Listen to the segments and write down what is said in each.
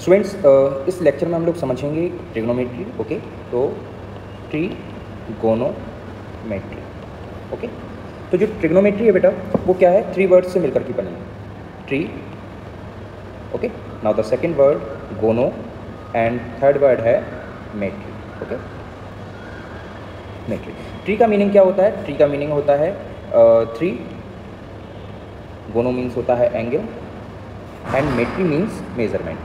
Students इस lecture में हम लोग समझेंगे ट्रिग्नोमेट्री। ओके, तो ट्रिगोनोमेट्री। ओके, तो जो ट्रिग्नोमेट्री है बेटा वो क्या है, 3 वर्ड से मिलकर के बनी है। Tree, okay, now the second word गोनो एंड थर्ड वर्ड है मेट्री। ओके, मेट्री। ट्री का मीनिंग क्या होता है? ट्री का मीनिंग होता है 3, गोनो मीन्स होता है angle and metry means measurement.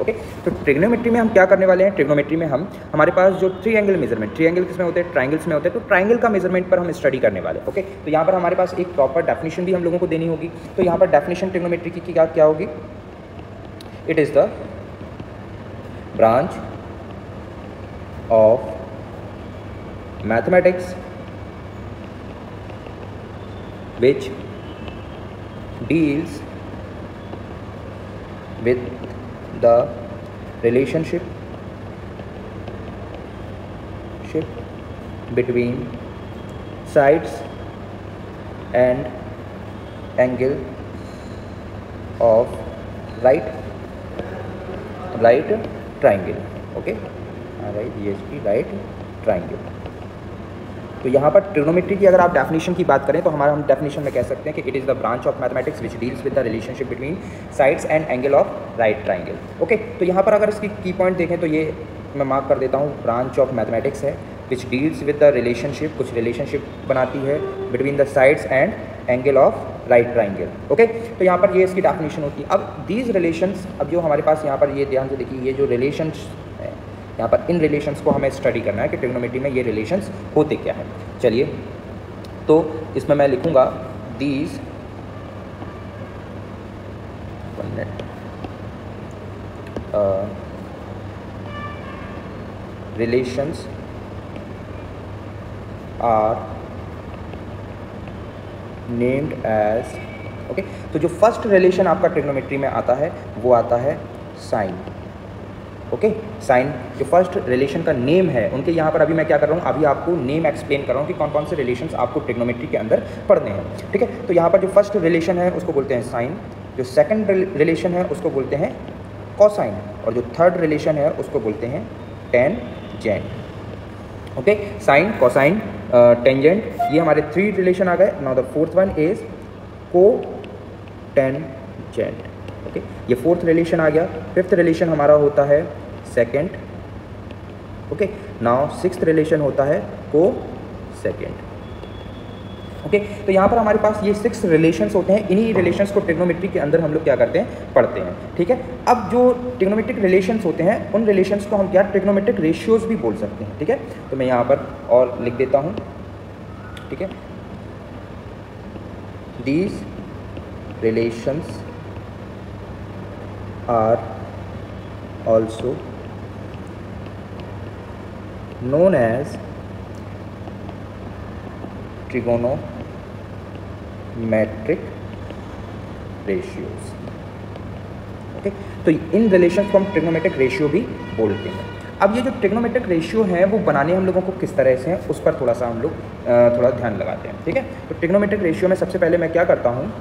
Okay, तो ट्रिग्नोमेट्री में हम क्या करने वाले हैं? ट्रिग्नोमेट्री में हमारे पास जो ट्रायंगल मेजरमेंट, ट्रायंगल किसमें होते हैं? ट्रायंगल्स में होते हैं। तो ट्रायंगल का मेजरमेंट पर हम स्टडी करने वाले हैं। ओके, तो यहाँ पर हमारे पास एक प्रॉपर डेफिनेशन भी हम लोगों को देनी होगी। तो यहाँ पर डेफिनेशन ट्रिग्नोमेट्री की क्या होगी? It is the branch of mathematics which deals with the relationship between sides and angle of right triangle. Okay, right triangle. तो यहाँ पर ट्रिग्नोमेट्री की अगर आप डेफिनेशन की बात करें तो हम डेफिनेशन में कह सकते हैं कि it is the branch of mathematics which deals with the relationship between sides and angle of right triangle. Okay, तो यहाँ पर अगर इसकी की पॉइंट देखें तो ये मैं मार्क कर देता हूँ, ब्रांच ऑफ मैथमेटिक्स है which deals with the relationship, कुछ रिलेशनशिप बनाती है between the sides and angle of right triangle. Okay, तो यहाँ पर ये इसकी डेफिनेशन होती है। अब दीज रिलेशंस, अब जो हमारे पास यहाँ पर ये ध्यान से देखिए, ये जो रिलेशंस है यहाँ पर, इन रिलेशंस को हमें स्टडी करना है कि ट्रिग्नोमेट्री में ये रिलेशंस होते क्या है। चलिए, तो इसमें मैं लिखूंगा these relations are named as. Okay, तो जो फर्स्ट रिलेशन आपका ट्रिग्नोमेट्री में आता है वो आता है साइन। ओके, साइन जो फर्स्ट रिलेशन का नेम है उनके, यहाँ पर अभी मैं क्या कर रहा हूँ, अभी आपको नेम एक्सप्लेन कर रहा हूँ कि कौन कौन से रिलेशंस आपको ट्रिग्नोमेट्री के अंदर पढ़ने हैं। ठीक है, तो यहाँ पर जो फर्स्ट रिलेशन है उसको बोलते हैं साइन, जो सेकंड रिलेशन है उसको बोलते हैं कोसाइन, और जो थर्ड रिलेशन है उसको बोलते हैं tangent. Okay, sine, cosine, tangent, ये हमारे 3 रिलेशन आ गए। Now the fourth one is cotangent. Okay, ये 4th रिलेशन आ गया। 5th रिलेशन हमारा होता है second. Okay, now 6th relation होता है को सेकेंड। ओके, तो यहाँ पर हमारे पास ये 6 रिलेशंस होते हैं। इन्हीं रिलेशंस को ट्रिग्नोमेट्री के अंदर हम लोग क्या करते हैं, पढ़ते हैं। ठीक है, अब जो ट्रिग्नोमेट्रिक रिलेशंस होते हैं उन रिलेशंस को हम क्या ट्रिग्नोमेट्रिक रेशियोज भी बोल सकते हैं। ठीक है, तो मैं यहाँ पर और लिख देता हूँ। ठीक है, these relations are also known as trigonometric ratios. Okay, तो इन रिलेशंस को हम ट्रिग्नोमेट्रिक रेशियो भी बोलते हैं। अब ये जो ट्रिग्नोमेट्रिक रेशियो है वो बनाने हम लोगों को किस तरह से हैं उस पर थोड़ा सा हम लोग थोड़ा ध्यान लगाते हैं। ठीक है, तो ट्रिग्नोमेट्रिक रेशियो में सबसे पहले मैं क्या करता हूँ,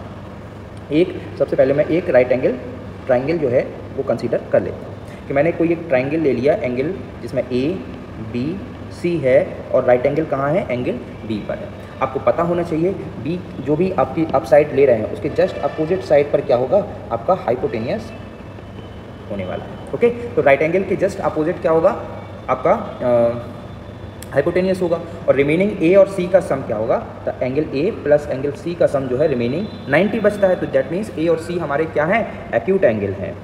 सबसे पहले मैं एक राइट एंगल ट्राइंगल जो है वो कंसीडर कर लेता हूँ कि मैंने कोई एक ट्राइंगल ले लिया, एंगल जिसमें ए बी सी है और राइट एंगल कहाँ है, एंगल बी पर है। आपको पता होना चाहिए बी जो भी आपकी अप साइड ले रहे हैं उसके जस्ट अपोजिट साइड पर क्या होगा, आपका हाइपोटेनियस होने वाला है। ओके, तो राइट एंगल के जस्ट अपोजिट क्या होगा, आपका हाइपोटेनियस होगा, और रिमेनिंग ए और सी का सम क्या होगा, तो angle A plus angle C का सम जो है रिमेनिंग 90 बचता है। तो दैट मीन्स ए और सी हमारे क्या हैं, एक्यूट एंगल हैं,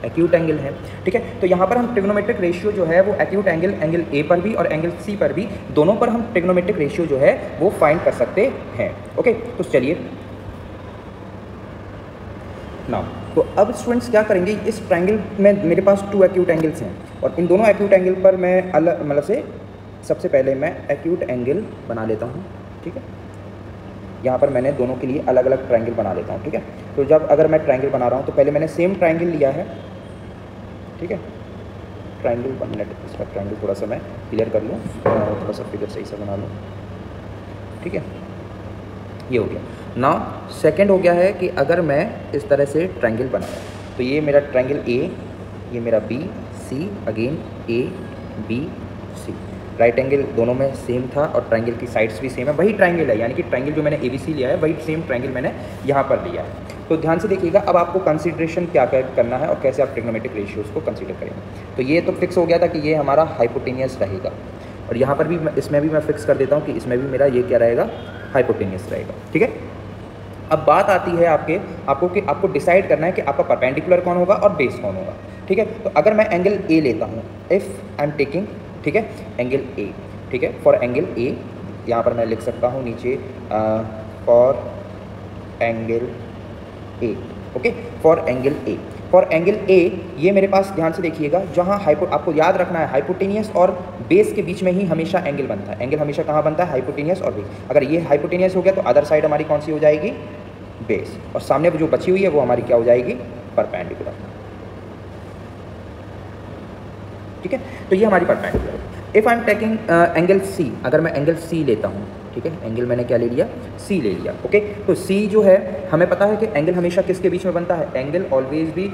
एक्यूट एंगल है। ठीक है, तो यहाँ पर हम ट्रिग्नोमेट्रिक रेशियो जो है वो एक्यूट एंगल, एंगल ए पर भी और एंगल सी पर भी, दोनों पर हम ट्रिग्नोमेट्रिक रेशियो जो है वो फाइंड कर सकते हैं। ओके, तो चलिए नाउ, तो अब स्टूडेंट्स क्या करेंगे, इस ट्रायंगल में मेरे पास 2 एक्यूट एंगल्स हैं और इन दोनों एक्यूट एंगल पर मैं अलग मतलब से सबसे पहले मैं एक्यूट एंगल बना लेता हूँ। ठीक है, यहाँ पर मैंने दोनों के लिए अलग अलग ट्रायंगल बना लेता हूँ। ठीक है, तो जब अगर मैं ट्रायंगल बना रहा हूँ तो पहले मैंने सेम ट्रायंगल लिया है। ठीक है, ट्रायंगल 1 मिनट, इसका ट्रायंगल थोड़ा सा मैं क्लियर कर लूँ, थोड़ा सा फिगर सही से बना लूँ। ठीक है, ये हो गया। नाउ सेकंड हो गया है कि अगर मैं इस तरह से ट्रायंगल बनाऊँ, तो ये मेरा ट्रायंगल ए, ये मेरा B C, again A B C, right angle दोनों में सेम था और ट्रायंगल की साइड्स भी सेम है, वही ट्रायंगल है, यानी कि ट्रायंगल जो मैंने ए बी सी लिया है वही सेम ट्रायंगल मैंने यहाँ पर लिया है। तो ध्यान से देखिएगा, अब आपको कंसीडरेशन क्या करना है और कैसे आप ट्रिग्नोमेट्रिक रेशियोज़ को कंसीडर करेंगे। तो ये तो फिक्स हो गया था कि ये हमारा हाइपोटेनियस रहेगा, और यहाँ पर भी इसमें भी मैं फिक्स कर देता हूँ कि इसमें भी मेरा ये क्या रहेगा, हाइपोटेनियस रहेगा। ठीक है, अब बात आती है आपको डिसाइड करना है कि आपका परपेंडिकुलर कौन होगा और बेस कौन होगा। ठीक है, तो अगर मैं एंगल ए लेता हूँ, इफ़ आई एम टेकिंग, ठीक है, एंगल ए, ठीक है, फॉर एंगल ए, यहाँ पर मैं लिख सकता हूँ नीचे for angle A, okay, for angle A, for angle A, ये मेरे पास ध्यान से देखिएगा, जहाँ आपको याद रखना है हाइपोटेनियस और बेस के बीच में ही हमेशा एंगल बनता है। एंगल हमेशा कहाँ बनता है, हाइपोटेनियस और बेस। अगर ये हाइपोटेनियस हो गया तो अदर साइड हमारी कौन सी हो जाएगी, बेस, और सामने जो बची हुई है वो हमारी क्या हो जाएगी, परपेंडिकुलर। ठीक है, तो ये हमारी परपेंडिकुलर है। If I am taking angle C, अगर मैं एंगल सी लेता हूँ, ठीक है, एंगल मैंने क्या ले लिया, सी ले लिया। ओके, तो सी जो है हमें पता है कि एंगल हमेशा किसके बीच में बनता है, angle always be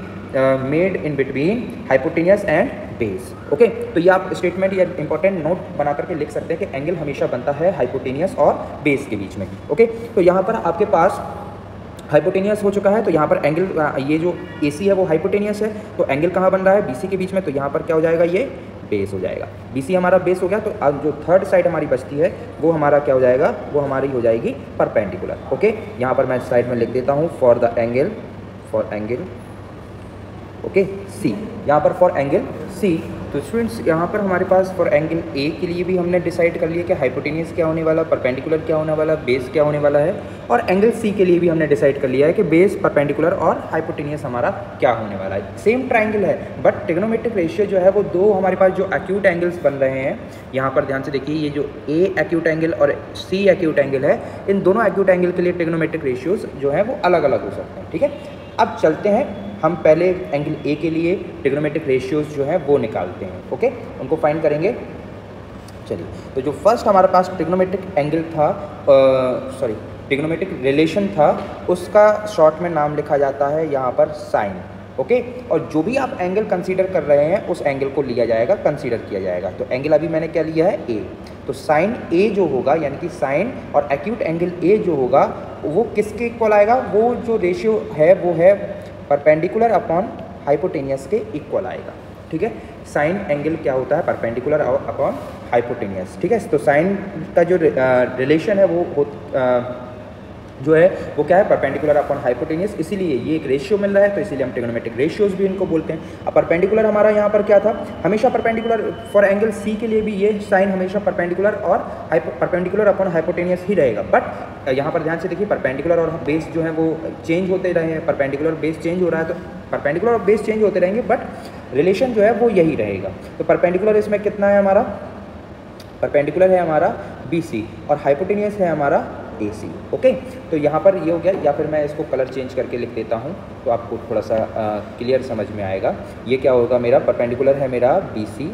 made in between hypotenuse and base. Okay, तो ये आप स्टेटमेंट या इंपॉर्टेंट नोट बना करके लिख सकते हैं कि एंगल हमेशा बनता है हाइपोटेनियस और बेस के बीच में। ओके, तो यहाँ पर आपके पास हाइपोटेनियस हो चुका है, तो यहाँ पर एंगल ये जो AC है वो हाइपोटेनियस है, तो एंगल कहाँ बन रहा है, BC के बीच में, तो यहाँ पर क्या हो जाएगा, ये बेस हो जाएगा। BC हमारा बेस हो गया, तो अब जो थर्ड साइड हमारी बचती है वो हमारा क्या हो जाएगा, वो हमारी हो जाएगी परपेंडिकुलर। ओके, यहाँ पर मैं साइड में लिख देता हूँ for the angle, for angle, okay, C, यहाँ पर फॉर एंगल C। तो स्टूडेंट्स यहाँ पर हमारे पास फॉर एंगल A के लिए भी हमने डिसाइड कर लिया कि हाइपोटेनियस क्या होने वाला, परपेंडिकुलर क्या होने वाला, बेस क्या होने वाला है, और एंगल C के लिए भी हमने डिसाइड कर लिया है कि बेस, परपेंडिकुलर और हाइपोटेनियस हमारा क्या होने वाला है। सेम ट्राइंगल है, बट ट्रिग्नोमेट्रिक रेशियो जो है वो दो हमारे पास जो एक्यूट एंगल्स बन रहे हैं, यहाँ पर ध्यान से देखिए, ये जो A एक्यूट एंगल और C एक्यूट एंगल है, इन दोनों एक्यूट एंगल के लिए ट्रिग्नोमेट्रिक रेशियोज़ जो है वो अलग अलग हो सकते हैं। ठीक है, अब चलते हैं हम पहले एंगल A के लिए ट्रिग्नोमेट्रिक रेशियोज़ जो है वो निकालते हैं। ओके, उनको फाइंड करेंगे। चलिए, तो जो फर्स्ट हमारे पास ट्रिग्नोमेट्रिक एंगल था, ट्रिग्नोमेट्रिक रिलेशन था, उसका शॉर्ट में नाम लिखा जाता है यहाँ पर साइन। ओके, और जो भी आप एंगल कंसीडर कर रहे हैं उस एंगल को लिया जाएगा, कंसीडर किया जाएगा। तो एंगल अभी मैंने क्या लिया है, A, तो साइन A जो होगा, यानी कि साइन और एक्यूट एंगल A जो होगा वो किसके इक्वल आएगा, वो जो रेशियो है वो है परपेंडिकुलर अपॉन हाइपोटेनियस के इक्वल आएगा। ठीक है, साइन एंगल क्या होता है, परपेंडिकुलर अपॉन हाइपोटेनियस। ठीक है, तो साइन का जो रिलेशन है वो जो है वो क्या है, परपेंडिकुलर अपॉन हाइपोटेनियस, इसीलिए ये एक रेशियो मिल रहा है, तो इसीलिए हम ट्रिग्नोमेट्रिक रेशियोज भी इनको बोलते हैं। अब परपेंडिकुलर हमारा यहाँ पर क्या था, हमेशा परपेंडिकुलर, फॉर एंगल C के लिए भी ये साइन हमेशा परपेंडिकुलर और परपेंडिकुलर अपॉन हाइपोटेनियस ही रहेगा। बट यहाँ पर ध्यान से देखिए, परपेंडिकुलर और बेस जो है वो चेंज होते रहे हैं, परपेंडिकुलर बेस चेंज हो रहा है, तो परपेंडिकुलर और बेस चेंज होते रहेंगे, बट रिलेशन जो है वो यही रहेगा। तो परपेंडिकुलर इसमें कितना है हमारा, परपेंडिकुलर है हमारा BC और हाइपोटेनियस है हमारा AC। ओके, तो यहाँ पर ये हो गया, या फिर मैं इसको कलर चेंज करके लिख देता हूँ तो आपको थोड़ा सा क्लियर समझ में आएगा। ये क्या होगा, मेरा परपेंडिकुलर है मेरा BC,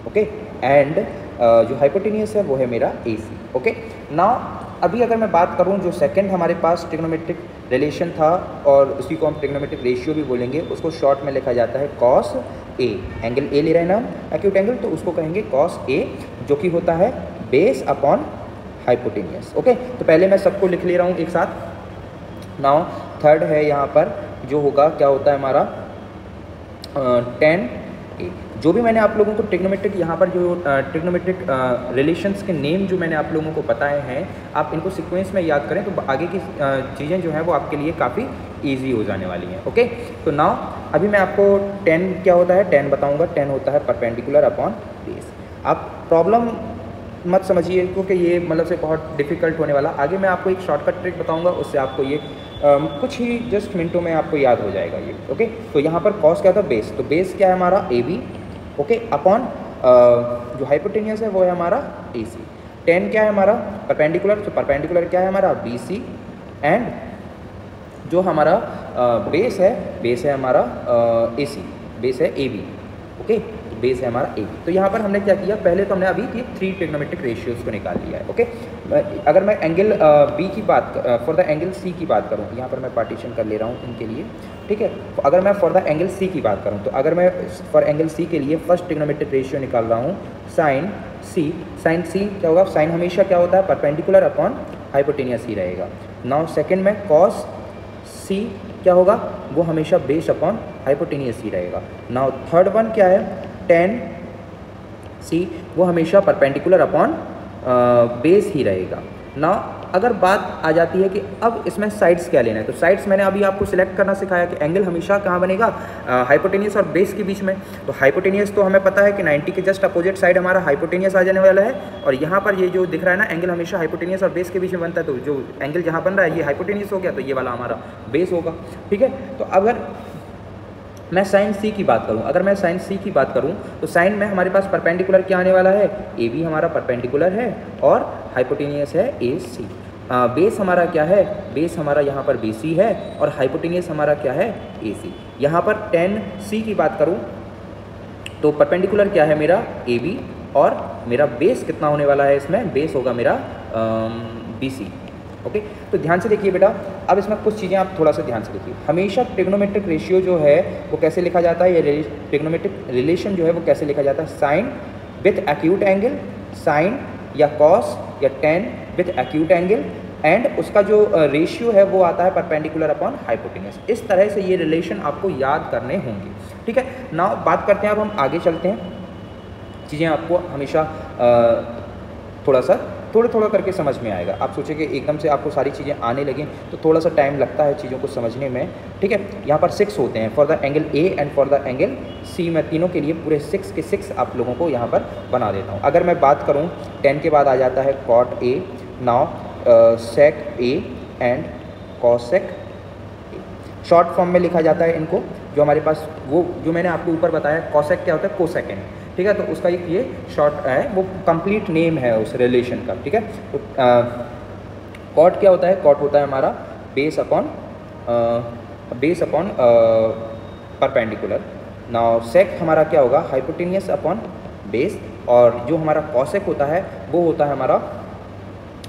ओके, एंड जो हाइपोटेनियस है वो है मेरा AC। ओके, नाउ अभी अगर मैं बात करूँ, जो सेकंड हमारे पास ट्रिग्नोमेट्रिक रिलेशन था और उसी को हम ट्रिग्नोमेट्रिक रेशियो भी बोलेंगे, उसको शॉर्ट में लिखा जाता है cos A। एंगल A ले रहे हैं ना एक्यूट एंगल, तो उसको कहेंगे cos A, जो कि होता है बेस अपॉन हाइपोटेनियस। ओके, तो पहले मैं सबको लिख ले रहा हूँ एक साथ। नाउ थर्ड है यहाँ पर जो होगा, क्या होता है हमारा tan A। जो भी मैंने आप लोगों को ट्रिग्नोमेट्रिक यहाँ पर जो ट्रिग्नोमेट्रिक रिलेशंस के नेम जो मैंने आप लोगों को बताए हैं, आप इनको सीक्वेंस में याद करें तो आगे की चीज़ें जो हैं वो आपके लिए काफ़ी इजी हो जाने वाली हैं। ओके, तो नाउ अभी मैं आपको tan क्या होता है, tan बताऊँगा। tan होता है परपेंडिकुलर अपॉन बेस। आप प्रॉब्लम मत समझिए क्योंकि ये मतलब से बहुत डिफ़िकल्ट होने वाला। आगे मैं आपको एक शॉर्टकट ट्रिक बताऊंगा, उससे आपको ये कुछ ही जस्ट मिनटों में आपको याद हो जाएगा ये। ओके, तो यहाँ पर कॉस क्या था, बेस, तो बेस क्या है हमारा AB, ओके, अपॉन जो हाइपोटेनियस है वो है हमारा AC। tan क्या है हमारा, परपेंडिकुलर, तो परपेंडिकुलर क्या है हमारा BC, एंड जो हमारा बेस है हमारा AC, बेस है AB। ओके, बेस है हमारा AB। तो यहाँ पर हमने क्या किया, पहले तो हमने अभी ये 3 ट्रिग्नोमेट्रिक रेशियोज़ को निकाल लिया है। ओके, अगर मैं एंगल B की बात फॉर द एंगल C की बात करूँ, यहाँ पर मैं पार्टीशन कर ले रहा हूँ इनके लिए, ठीक है। अगर मैं फॉर द एंगल C की बात करूँ, तो अगर मैं फॉर एंगल C के लिए फर्स्ट ट्रिग्नोमेट्रिक रेशियो निकाल रहा हूँ साइन C क्या होगा, साइन हमेशा क्या होता है, परपेंडिकुलर अपॉन हाइपोटेनियस ही रहेगा। नाउ सेकंड में कॉस C क्या होगा, वो हमेशा बेस अपॉन हाइपोटेनियस ही रहेगा। नाउ थर्ड वन क्या है, टेन C, वो हमेशा परपेंडिकुलर अपॉन बेस ही रहेगा। नाउ अगर बात आ जाती है कि अब इसमें साइड्स क्या लेना है, तो साइड्स मैंने अभी आपको सिलेक्ट करना सिखाया कि एंगल हमेशा कहाँ बनेगा, हाइपोटेनियस और बेस के बीच में। तो हाइपोटेनियस तो हमें पता है कि 90 के जस्ट अपोजिट साइड हमारा हाइपोटेनियस आ जाने वाला है, और यहाँ पर ये जो दिख रहा है ना, एंगल हमेशा हाइपोटेनियस और बेस के बीच में बनता है। तो जो एंगल जहाँ बन रहा है ये हाइपोटेनियस हो गया, तो ये वाला हमारा बेस होगा, ठीक है। तो अगर मैं साइन C की बात करूं, अगर मैं साइन C की बात करूं, तो साइन में हमारे पास परपेंडिकुलर क्या आने वाला है, AB हमारा परपेंडिकुलर है और हाइपोटेनियस है AC। बेस हमारा क्या है, बेस हमारा यहाँ पर BC है और हाइपोटेनियस हमारा क्या है, AC। यहाँ पर tan C की बात करूँ तो परपेंडिकुलर क्या है मेरा, AB, और मेरा बेस कितना होने वाला है, इसमें बेस होगा मेरा BC। ओके, तो ध्यान से देखिए बेटा, अब इसमें कुछ चीज़ें आप थोड़ा सा ध्यान से देखिए। हमेशा ट्रिग्नोमेट्रिक रेशियो जो है वो कैसे लिखा जाता है, ये ट्रिग्नोमेट्रिक रिलेशन जो है वो कैसे लिखा जाता है, sine with acute angle, sine या कॉस या tan with acute angle, and उसका जो रेशियो है वो आता है परपेंडिकुलर अपॉन हाइपोटेनियस। इस तरह से ये रिलेशन आपको याद करने होंगे, ठीक है। नाउ बात करते हैं, अब हम आगे चलते हैं। चीज़ें आपको हमेशा थोड़ा थोड़ा करके समझ में आएगा। आप सोचें कि एकदम से आपको सारी चीज़ें आने लगें तो थोड़ा सा टाइम लगता है चीज़ों को समझने में, ठीक है। यहाँ पर 6 होते हैं for the angle A and for the angle C। मैं तीनों के लिए पूरे 6 के 6 आप लोगों को यहाँ पर बना देता हूँ। अगर मैं बात करूँ 10 के बाद आ जाता है cot A, now sec A and cosec A। Short form में लिखा जाता है इनको, जो हमारे पास वो जो मैंने आपको ऊपर बताया कॉसेक क्या होता है, कोसेकेंड, ठीक है। तो उसका एक ये शॉर्ट है, वो कंप्लीट नेम है उस रिलेशन का, ठीक है। तो कॉट क्या होता है, कॉट होता है हमारा बेस अपॉन परपेंडिकुलर। नाउ सेक हमारा क्या होगा, हाइपोटेनियस अपॉन बेस, और जो हमारा कॉसेक होता है वो होता है हमारा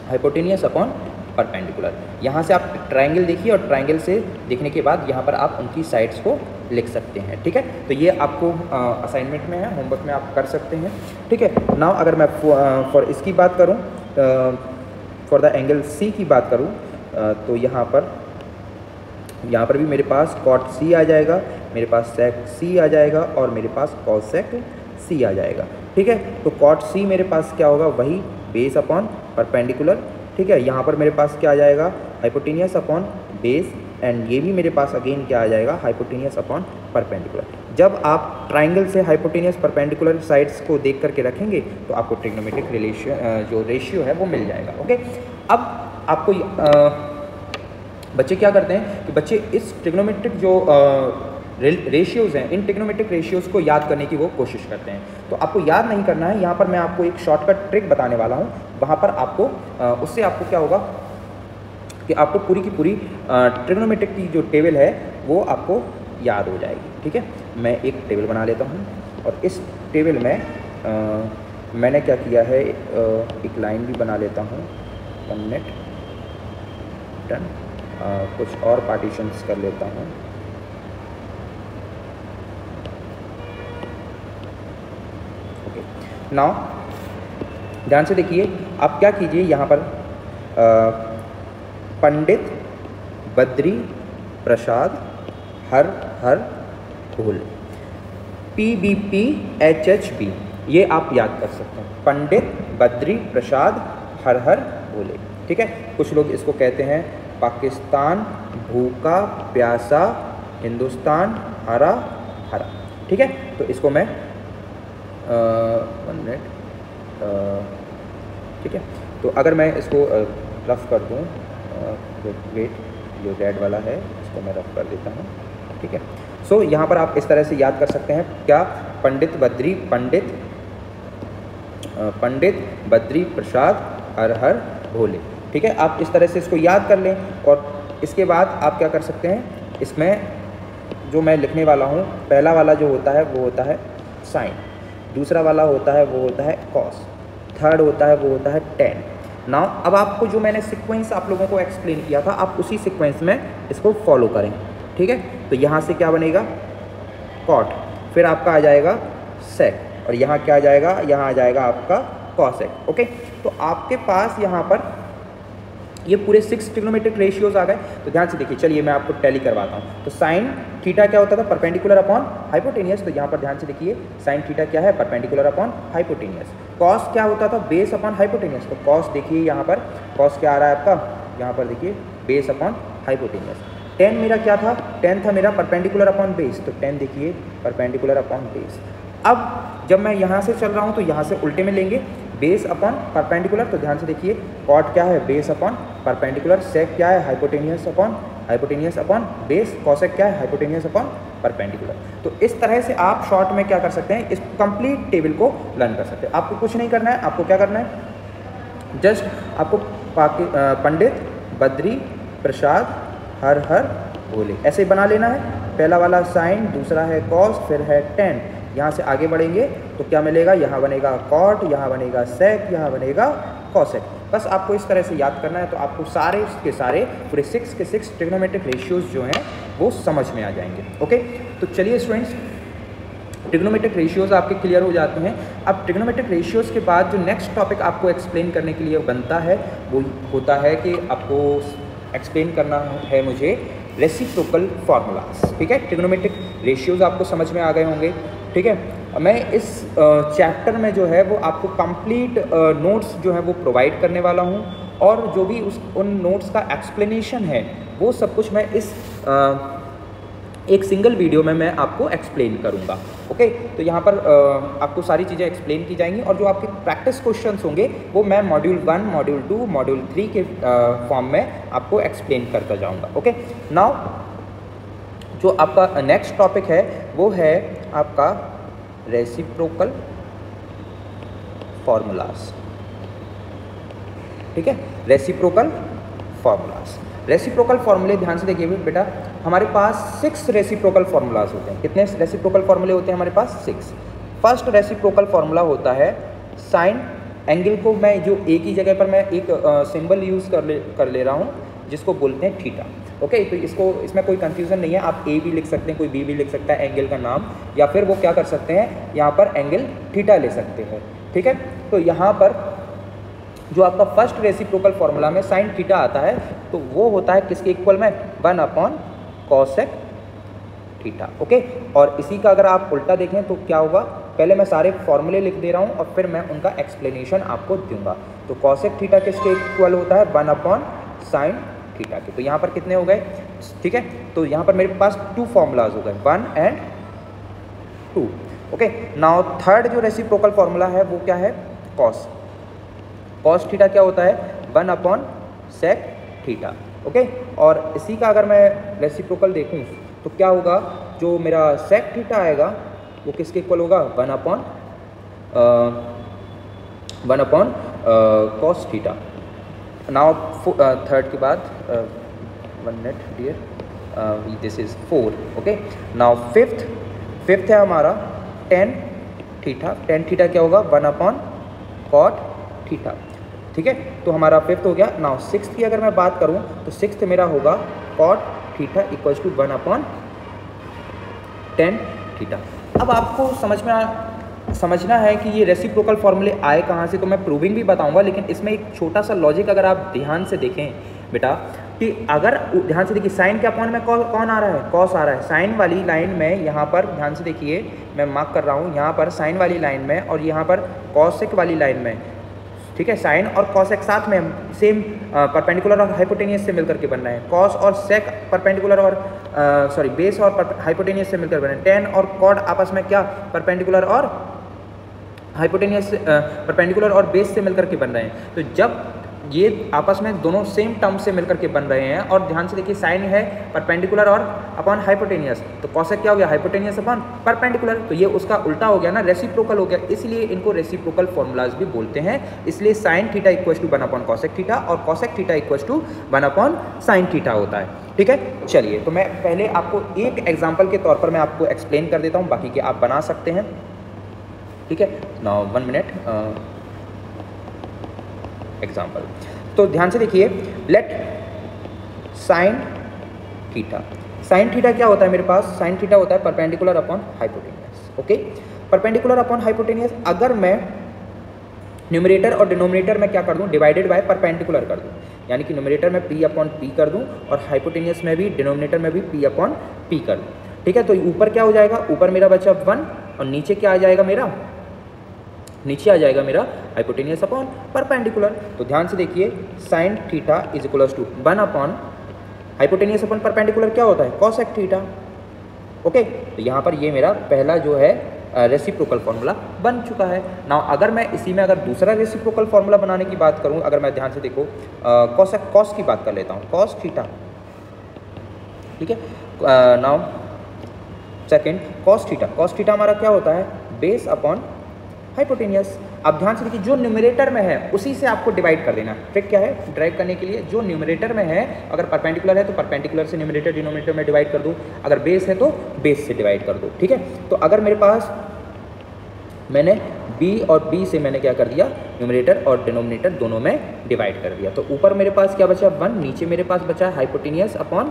हाइपोटेनियस अपॉन परपेंडिकुलर। यहाँ से आप ट्रायंगल देखिए और ट्रायंगल से देखने के बाद यहाँ पर आप उनकी साइड्स को लिख सकते हैं, ठीक है। तो ये आपको असाइनमेंट में है, होमवर्क में आप कर सकते हैं, ठीक है। नाउ अगर मैं फॉर इसकी बात करूँ, फॉर द एंगल C की बात करूँ, तो यहाँ पर भी मेरे पास कॉट C आ जाएगा, मेरे पास सेक C आ जाएगा और मेरे पास कॉसेक C आ जाएगा, ठीक है। तो कॉट C मेरे पास क्या होगा, वही बेस अपॉन परपेंडिकुलर, ठीक है। यहाँ पर मेरे पास क्या आ जाएगा, हाइपोटेनियस अपॉन बेस, एंड ये भी मेरे पास अगेन क्या आ जाएगा, हाइपोटेनियस अपॉन परपेंडिकुलर। जब आप ट्राइंगल से हाइपोटेनियस परपेंडिकुलर साइड्स को देख करके रखेंगे तो आपको ट्रिग्नोमेट्रिक रिलेशन जो रेशियो है वो मिल जाएगा, ओके। अब आपको बच्चे क्या करते हैं कि बच्चे इस ट्रिग्नोमेट्रिक जो रेशियोज़ हैं, इन ट्रिग्नोमेट्रिक रेशियोज़ को याद करने की वो कोशिश करते हैं। तो आपको याद नहीं करना है, यहाँ पर मैं आपको एक शॉर्टकट ट्रिक बताने वाला हूँ। वहाँ पर आपको उससे आपको क्या होगा कि आपको पूरी की पूरी ट्रिग्नोमेट्रिक की जो टेबल है वो आपको याद हो जाएगी, ठीक है। मैं एक टेबल बना लेता हूँ और इस टेबल में मैंने क्या किया है, एक लाइन भी बना लेता हूँ, 1 मिनट, डन। कुछ और पार्टीशंस कर लेता हूँ, ओके। नाउ ध्यान से देखिए, आप क्या कीजिए, यहाँ पर पंडित बद्री प्रसाद हर हर भोले, PBP HHB, ये आप याद कर सकते हैं, पंडित बद्री प्रसाद हर हर भोले, ठीक है। कुछ लोग इसको कहते हैं पाकिस्तान भूखा प्यासा, हिंदुस्तान हरा हरा, ठीक है। तो इसको मैं 1 मिनट, ठीक है। तो अगर मैं इसको रफ कर दूँ, वेट, जो रेड वाला है इसको मैं रफ कर देता हूँ, ठीक है। सो यहाँ पर आप इस तरह से याद कर सकते हैं, क्या, पंडित बद्री प्रसाद हर हर भोले, ठीक है। आप इस तरह से इसको याद कर लें और इसके बाद आप क्या कर सकते हैं, इसमें जो मैं लिखने वाला हूँ, पहला वाला जो होता है वो होता है साइन। दूसरा वाला होता है वो होता है कॉस, थर्ड होता है वो होता है टेन। नाउ अब आपको जो मैंने सीक्वेंस आप लोगों को एक्सप्लेन किया था, आप उसी सीक्वेंस में इसको फॉलो करें, ठीक है। तो यहाँ से क्या बनेगा कॉट, फिर आपका आ जाएगा सेक, और यहाँ क्या आ जाएगा, यहाँ आ जाएगा आपका कॉसेक। ओके, तो आपके पास यहाँ पर ये पूरे 6 ट्रिग्नोमेट्रिक रेशियोज आ गए। तो ध्यान से देखिए, चलिए मैं आपको टैली करवाता हूँ। तो साइन थीटा क्या होता था, परपेंडिकुलर अपॉन हाइपोटेनियस। तो यहाँ पर ध्यान से देखिए, साइन थीटा क्या है, परपेंडिकुलर अपॉन हाइपोटेनियस। कॉस क्या होता था, बेस अपॉन हाइपोटेनियस। तो कॉस देखिए यहाँ पर कॉस क्या आ रहा है आपका, यहाँ पर देखिए बेस अपॉन हाइपोटेनियस। टेन मेरा क्या था, टेन था मेरा परपेंडिकुलर अपॉन बेस। तो टेन देखिए परपेंडिकुलर अपॉन बेस। अब जब मैं यहाँ से चल रहा हूँ तो यहाँ से उल्टे में लेंगे, बेस अपॉन परपेंडिकुलर। तो ध्यान से देखिए, कॉट क्या है, बेस अपॉन परपेंडिकुलर। सेक क्या है, हाइपोटेनियस अपॉन बेस। कॉसेक क्या है, हाइपोटेनियस अपॉन परपेंडिकुलर। तो इस तरह से आप शॉर्ट में क्या कर सकते हैं, इस कंप्लीट टेबल को लर्न कर सकते हैं। आपको कुछ नहीं करना है, आपको क्या करना है, जस्ट आपको पंडित बद्री प्रसाद हर हर बोले ऐसे बना लेना है। पहला वाला साइन, दूसरा है कॉस, फिर है टेन। यहाँ से आगे बढ़ेंगे तो क्या मिलेगा, यहाँ बनेगा कॉट, यहाँ बनेगा सेक, यहाँ बनेगा कॉसेक। बस आपको इस तरह से याद करना है, तो आपको सारे के सारे पूरे 6 के 6 ट्रिग्नोमेट्रिक रेशियोज जो हैं वो समझ में आ जाएंगे। ओके, तो चलिए स्टूडेंट्स, ट्रिग्नोमेट्रिक रेशियोज आपके क्लियर हो जाते हैं। अब ट्रिग्नोमेट्रिक रेशियोज के बाद जो नेक्स्ट टॉपिक आपको एक्सप्लेन करने के लिए बनता है वो होता है कि आपको एक्सप्लेन करना है मुझे रेसिप्रोकल फार्मूलाज। ठीक है, ट्रिग्नोमेट्रिक रेशियोज आपको समझ में आ गए होंगे। ठीक है, मैं इस चैप्टर में जो है वो आपको कंप्लीट नोट्स जो है वो प्रोवाइड करने वाला हूँ, और जो भी उन नोट्स का एक्सप्लेनेशन है वो सब कुछ मैं इस एक सिंगल वीडियो में मैं आपको एक्सप्लेन करूँगा। ओके, तो यहाँ पर आपको सारी चीज़ें एक्सप्लेन की जाएंगी, और जो आपके प्रैक्टिस क्वेश्चंस होंगे वो मैं मॉड्यूल 1, मॉड्यूल 2, मॉड्यूल 3 के फॉर्म में आपको एक्सप्लेन करता जाऊँगा। ओके, नाउ जो आपका नेक्स्ट टॉपिक है वो है आपका रेसिप्रोकल फार्मूलाज। ठीक है, रेसिप्रोकल फार्मूलाज। रेसिप्रोकल फार्मूले ध्यान से देखिए बेटा, हमारे पास 6 रेसिप्रोकल फार्मूलाज होते हैं। कितने रेसिप्रोकल फार्मूले होते हैं हमारे पास? 6। फर्स्ट रेसिप्रोकल फार्मूला होता है साइन एंगल को मैं जो एक ही जगह पर मैं एक सिंबल यूज़ कर ले रहा हूँ जिसको बोलते हैं थीटा। ओके, तो इसमें कोई कंफ्यूजन नहीं है, आप ए भी लिख सकते हैं, कोई बी भी लिख सकता है एंगल का नाम, या फिर वो क्या कर सकते हैं, यहाँ पर एंगल थीटा ले सकते हैं। ठीक है, तो यहाँ पर जो आपका फर्स्ट रेसिप्रोकल फार्मूला में साइन थीटा आता है तो वो होता है किसके इक्वल में, 1/cosec थीटा। ओके, और इसी का अगर आप उल्टा देखें तो क्या होगा, पहले मैं सारे फॉर्मूले लिख दे रहा हूँ और फिर मैं उनका एक्सप्लेनेशन आपको दूंगा। तो cosec थीटा किसके इक्वल होता है, 1/sin थीटा के। तो यहाँ पर कितने हो गए? ठीक है, तो यहाँ पर मेरे पास 2 फार्मूलाज हो गए, 1 and 2। ओके, नाउ थर्ड जो रेसिप्रोकल फार्मूला है वो क्या है, cos थीटा क्या होता है, 1/sec थीटा। ओके, और इसी का अगर मैं रेसिप्रोकल देखूं तो क्या होगा, जो मेरा sec थीटा आएगा वो किसके इक्वल होगा, 1/cos थीटा। नाउ थर्ड के बाद 1 minute dear, this is 4। Okay, now fifth है हमारा tan थीटा। tan थीटा क्या होगा, 1/cot थीटा। ठीक है, तो हमारा फिफ्थ हो गया। नाउ सिक्स्थ की अगर मैं बात करूं तो सिक्स्थ मेरा होगा cot theta equals to 1/tan theta. अब आपको समझना है कि ये रेसिप्रोकल फार्मूले आए कहाँ से, तो मैं प्रूविंग भी बताऊंगा, लेकिन इसमें एक छोटा सा लॉजिक अगर आप ध्यान से देखें बेटा, कि अगर ध्यान से देखिए साइन के अपॉन में कौन आ रहा है, कॉस आ रहा है। साइन वाली लाइन में यहाँ पर ध्यान से देखिए, मैं मार्क कर रहा हूँ यहाँ पर साइन वाली लाइन में, और यहाँ पर कॉसेक वाली लाइन में। ठीक है, साइन और कॉसेक साथ में सेम परपेंडिकुलर और हाइपोटेनियस से मिलकर के बन रहे हैं। कॉस और सेक परपेंडिकुलर और बेस और हाइपोटेनियस से मिलकर बन रहे हैं। टेन और कॉड आपस में क्या, परपेंडिकुलर और हाइपोटेनियस, परपेंडिकुलर और बेस से मिलकर के बन रहे हैं। तो जब ये आपस में दोनों सेम टर्म से मिलकर के बन रहे हैं, और ध्यान से देखिए साइन है परपेंडिकुलर और अपॉन हाइपोटेनियस, तो कॉसेक क्या हो गया, हाइपोटेनियस अपॉन परपेंडिकुलर। तो ये उसका उल्टा हो गया ना, रेसिप्रोकल हो गया, इसलिए इनको रेसिप्रोकल फॉर्मूलाज भी बोलते हैं। इसलिए sine theta equals to 1/cosec theta और cosec theta equals to 1/sin theta होता है। ठीक है, चलिए तो मैं पहले आपको एक एग्जाम्पल के तौर पर मैं आपको एक्सप्लेन कर देता हूँ, बाकी के आप बना सकते हैं। ठीक है। Now 1 minute example. तो ध्यान से देखिए, late sine theta. Sine theta क्या होता है मेरे पास? साइन थीटा होता है perpendicular upon hypotenuse. Okay, perpendicular upon hypotenuse अगर मैं न्यूमरेटर और डिनोमिनेटर में क्या कर दूं? डिवाइडेड बाय परपेंडिकुलर कर दूं, यानी कि न्यूमरेटर में p अपॉन p कर दूं और हाइपोटेनियस में भी, डिनोमिनेटर में भी p अपॉन p कर दूं। ठीक है, तो ऊपर क्या हो जाएगा? ऊपर मेरा बचा 1 और नीचे क्या आ जाएगा मेरा? नीचे आ जाएगा मेरा हाइपोटेनियस अपॉन परपेंडिकुलर। तो ध्यान से देखिए, sine theta is equals to 1 upon hypotenuse upon perpendicular क्या होता है? Cosec theta. ओके, तो यहाँ पर ये मेरा पहला जो है रेसिप्रोकल फार्मूला बन चुका है। नाउ अगर मैं इसी में अगर दूसरा रेसिप्रोकल फार्मूला बनाने की बात करूँ, अगर मैं ध्यान से देखो कॉस की बात कर लेता हूँ, कॉस थीटा। ठीक है, नाउ सेकेंड कॉस थीटा हमारा क्या होता है? Base upon hypotenuse. अब ध्यान से देखिए, जो न्यूमरेटर में है उसी से आपको डिवाइड कर देना। ट्रिक क्या है ड्राइव करने के लिए? जो न्यूमरेटर में है, अगर परपेंडिकुलर है तो परपेंडिकुलर से न्यूमरेटर डिनोमिनेटर में डिवाइड कर दो, अगर बेस है तो बेस से डिवाइड कर दो। ठीक है, तो अगर मेरे पास मैंने b और b से मैंने क्या कर दिया? न्यूमरेटर और डिनोमिनेटर दोनों में डिवाइड कर दिया। तो ऊपर मेरे पास क्या बचा? 1, नीचे मेरे पास बचा हाइपोटेनियस अपॉन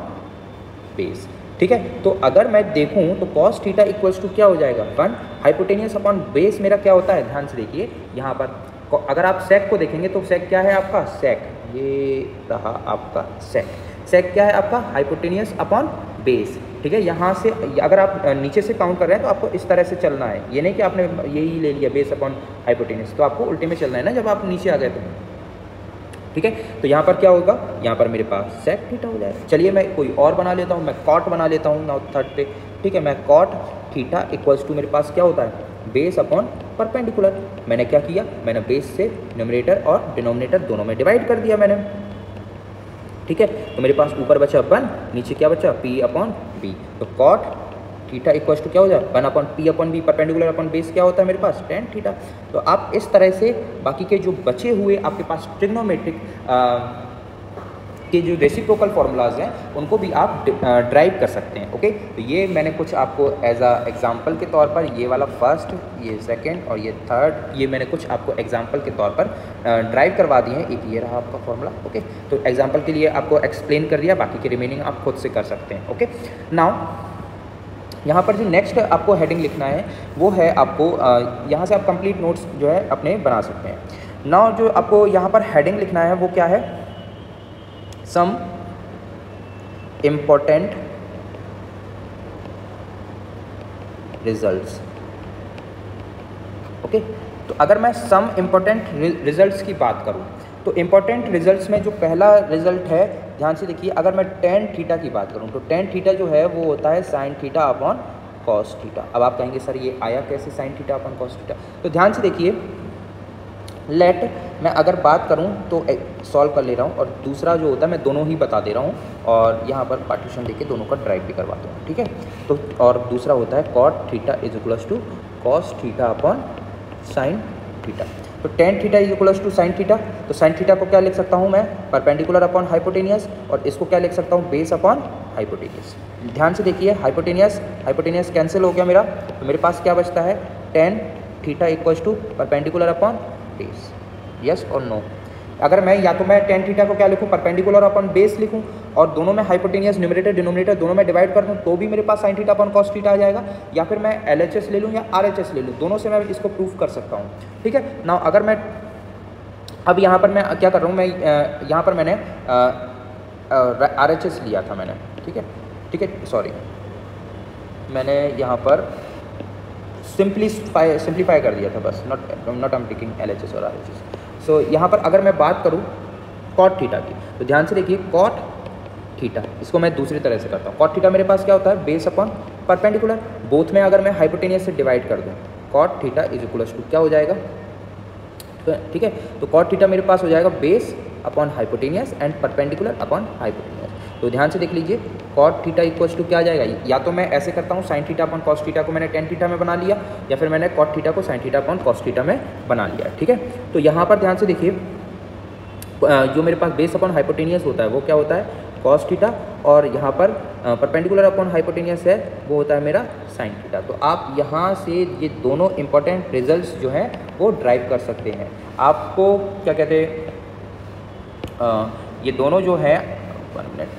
बेस। ठीक है, तो अगर मैं देखूं तो कॉस थीटा इक्वल्स टू क्या हो जाएगा? 1 हाइपोटेनियस अपॉन बेस मेरा क्या होता है? ध्यान से देखिए, यहाँ पर अगर आप सेक को देखेंगे तो सेक क्या है आपका? सेक, ये रहा आपका सेक। सेक क्या है आपका? Hypotenuse upon base. ठीक है, यहाँ से अगर आप नीचे से काउंट कर रहे हैं तो आपको इस तरह से चलना है, ये नहीं कि आपने यही ले लिया बेस अपॉन हाइपोटेनियस, तो आपको उल्टे में चलना है ना जब आप नीचे आ गए तो। ठीक है, तो यहाँ पर क्या होगा? यहाँ पर मेरे पास सेक थीटा हो जाएगा। चलिए मैं कोई और बना लेता हूँ, मैं कॉट बना लेता हूँ नाउ थर्ड पे। ठीक है, मैं कॉट थीटा इक्वल्स टू मेरे पास क्या होता है? Base upon perpendicular. मैंने क्या किया? मैंने बेस से न्यूमरेटर और डिनोमिनेटर दोनों में डिवाइड कर दिया मैंने। ठीक है, तो मेरे पास ऊपर बचा 1, नीचे क्या बचा? p upon b। तो कॉट थीटा इक्वल्स टू क्या हो जाए? 1 upon p upon b, perpendicular upon base क्या होता है मेरे पास? tan theta. तो आप इस तरह से बाकी के जो बचे हुए आपके पास ट्रिग्नोमेट्रिक के जो रेसिप्रोकल फार्मूलाज हैं उनको भी आप ड्राइव कर सकते हैं। ओके, तो ये मैंने कुछ आपको एज अ एग्जांपल के तौर पर, ये वाला फर्स्ट, ये सेकंड और ये थर्ड, ये मैंने कुछ आपको एग्जांपल के तौर पर ड्राइव करवा दिए हैं। एक ये रहा आपका फार्मूला। ओके, तो एग्जांपल के लिए आपको एक्सप्लेन कर दिया, बाकी के रिमेनिंग आप खुद से कर सकते हैं। ओके, नाउ यहाँ पर जो नेक्स्ट आपको हेडिंग लिखना है वो है आपको यहाँ से आप कंप्लीट नोट्स जो है अपने बना सकते हैं। नाउ जो आपको यहाँ पर हेडिंग लिखना है वो क्या है? Some important results. ओके, तो अगर मैं सम इम्पोर्टेंट रिजल्ट्स की बात करूँ तो इम्पोर्टेंट रिजल्ट्स में जो पहला रिजल्ट है, ध्यान से देखिए, अगर मैं tan थीटा की बात करूँ तो tan थीटा जो है वो होता है sin theta upon cos theta. अब आप कहेंगे सर ये आया कैसे sin theta upon cos theta? तो ध्यान से देखिए, लेट मैं अगर बात करूं तो सॉल्व कर ले रहा हूं और दूसरा जो होता है मैं दोनों ही बता दे रहा हूं और यहां पर पार्टीशन देके दोनों का ड्राइव भी करवाता हूं। ठीक है, तो और दूसरा होता है cot theta is equals to cos theta upon sin theta. तो tan theta is equals to sin theta, तो sin थीटा को क्या लिख सकता हूं मैं? परपेंडिकुलर अपॉन हाइपोटेनियस, और इसको क्या लिख सकता हूं? Base upon hypotenuse. ध्यान से देखिए, हाइपोटेनियस कैंसिल हो गया मेरा, तो मेरे पास क्या बचता है? tan theta equals to perpendicular upon base. Yes और नो? अगर मैं या तो मैं tan थीटा को क्या लिखूं? परपेंडिकुलर अपॉन बेस लिखूं और दोनों में हाइपोटेनियस न्यूमरेटर डिनोमिनेटर दोनों में डिवाइड कर दूं तो भी मेरे पास sin theta upon cos theta आ जाएगा, या फिर मैं LHS ले लूं या RHS ले लूं, दोनों से मैं इसको प्रूफ कर सकता हूं। ठीक है, नाउ अगर मैं अब यहाँ पर मैं क्या कर रहा हूँ, मैं यहाँ पर मैंने RHS लिया था मैंने। ठीक है, सॉरी, मैंने यहाँ पर सिंप्लीफाई कर दिया था बस, not I am taking LHS और RHS। सो यहाँ पर अगर मैं बात करूँ cot थीटा की, तो ध्यान से देखिए, cot थीटा, इसको मैं दूसरी तरह से करता हूँ। cot थीटा मेरे पास क्या होता है? Base upon perpendicular. बोथ में अगर मैं हाइपोटेनियस से डिवाइड कर दूँ, cot theta is equals to क्या हो जाएगा? ठीक है, तो cot थीटा मेरे पास हो जाएगा base upon hypotenuse and perpendicular upon hypotenuse. तो ध्यान से देख लीजिए, cot थीटा इक्वल्स टू क्या आ जाएगा? या तो मैं ऐसे करता हूँ, sin theta upon cos theta को मैंने tan थीटा में बना लिया, या फिर मैंने cot थीटा को sin theta upon cos theta में बना लिया। ठीक है, तो यहाँ पर ध्यान से देखिए, जो मेरे पास बेस अपॉन हाइपोटेनियस होता है वो क्या होता है? cos थीटा, और यहाँ पर परपेंडिकुलर अपॉन हाइपोटेनियस है वो होता है मेरा साइन थीटा। तो आप यहाँ से ये दोनों इंपॉर्टेंट रिजल्ट्स जो हैं वो ड्राइव कर सकते हैं। आपको क्या कहते हैं, ये दोनों जो है 1 मिनट,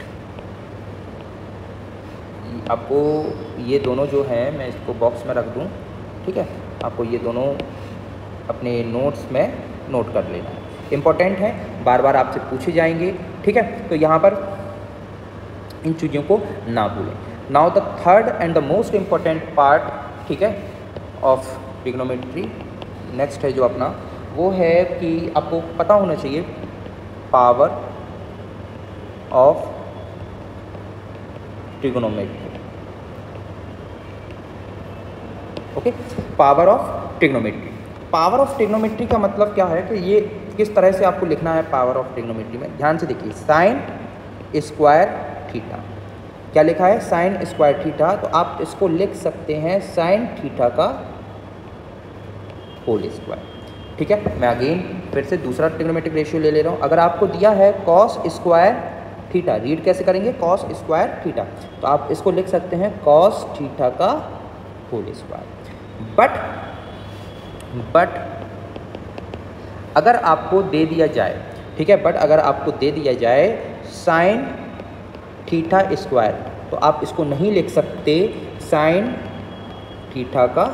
आपको ये दोनों जो है मैं इसको बॉक्स में रख दूँ, ठीक है। आपको ये दोनों अपने नोट्स में नोट कर लेना है, इंपॉर्टेंट है, बार बार आपसे पूछे जाएंगे, ठीक है। तो यहाँ पर इन चीज़ों को ना भूलें। Now the third and the most important part, ठीक है, ऑफ ट्रिग्नोमेट्री नेक्स्ट है जो अपना, वो है कि आपको पता होना चाहिए power of trigonometry. Okay, power of trigonometry. Power of trigonometry का मतलब क्या है कि ये किस तरह से आपको लिखना है पावर ऑफ ट्रिग्नोमेट्री में, ध्यान से देखिए। साइन स्क्वायर थीटा, क्या लिखा है, साइन स्क्वायर थीटा, तो आप इसको लिख सकते हैं साइन थीटा का होल स्क्वायर, ठीक है। मैं अगेन फिर से दूसरा ट्रिग्नोमेट्रिक रेशियो ले रहा हूँ। अगर आपको दिया है कॉस स्क्वायर थीटा, रीड कैसे करेंगे, कॉस स्क्वायर थीटा, तो आप इसको लिख सकते हैं कॉस थीटा का होल स्क्वायर। बट अगर आपको दे दिया जाए, ठीक है, बट अगर आपको दे दिया जाए साइन थीटा स्क्वायर, तो आप इसको नहीं लिख सकते साइन थीटा का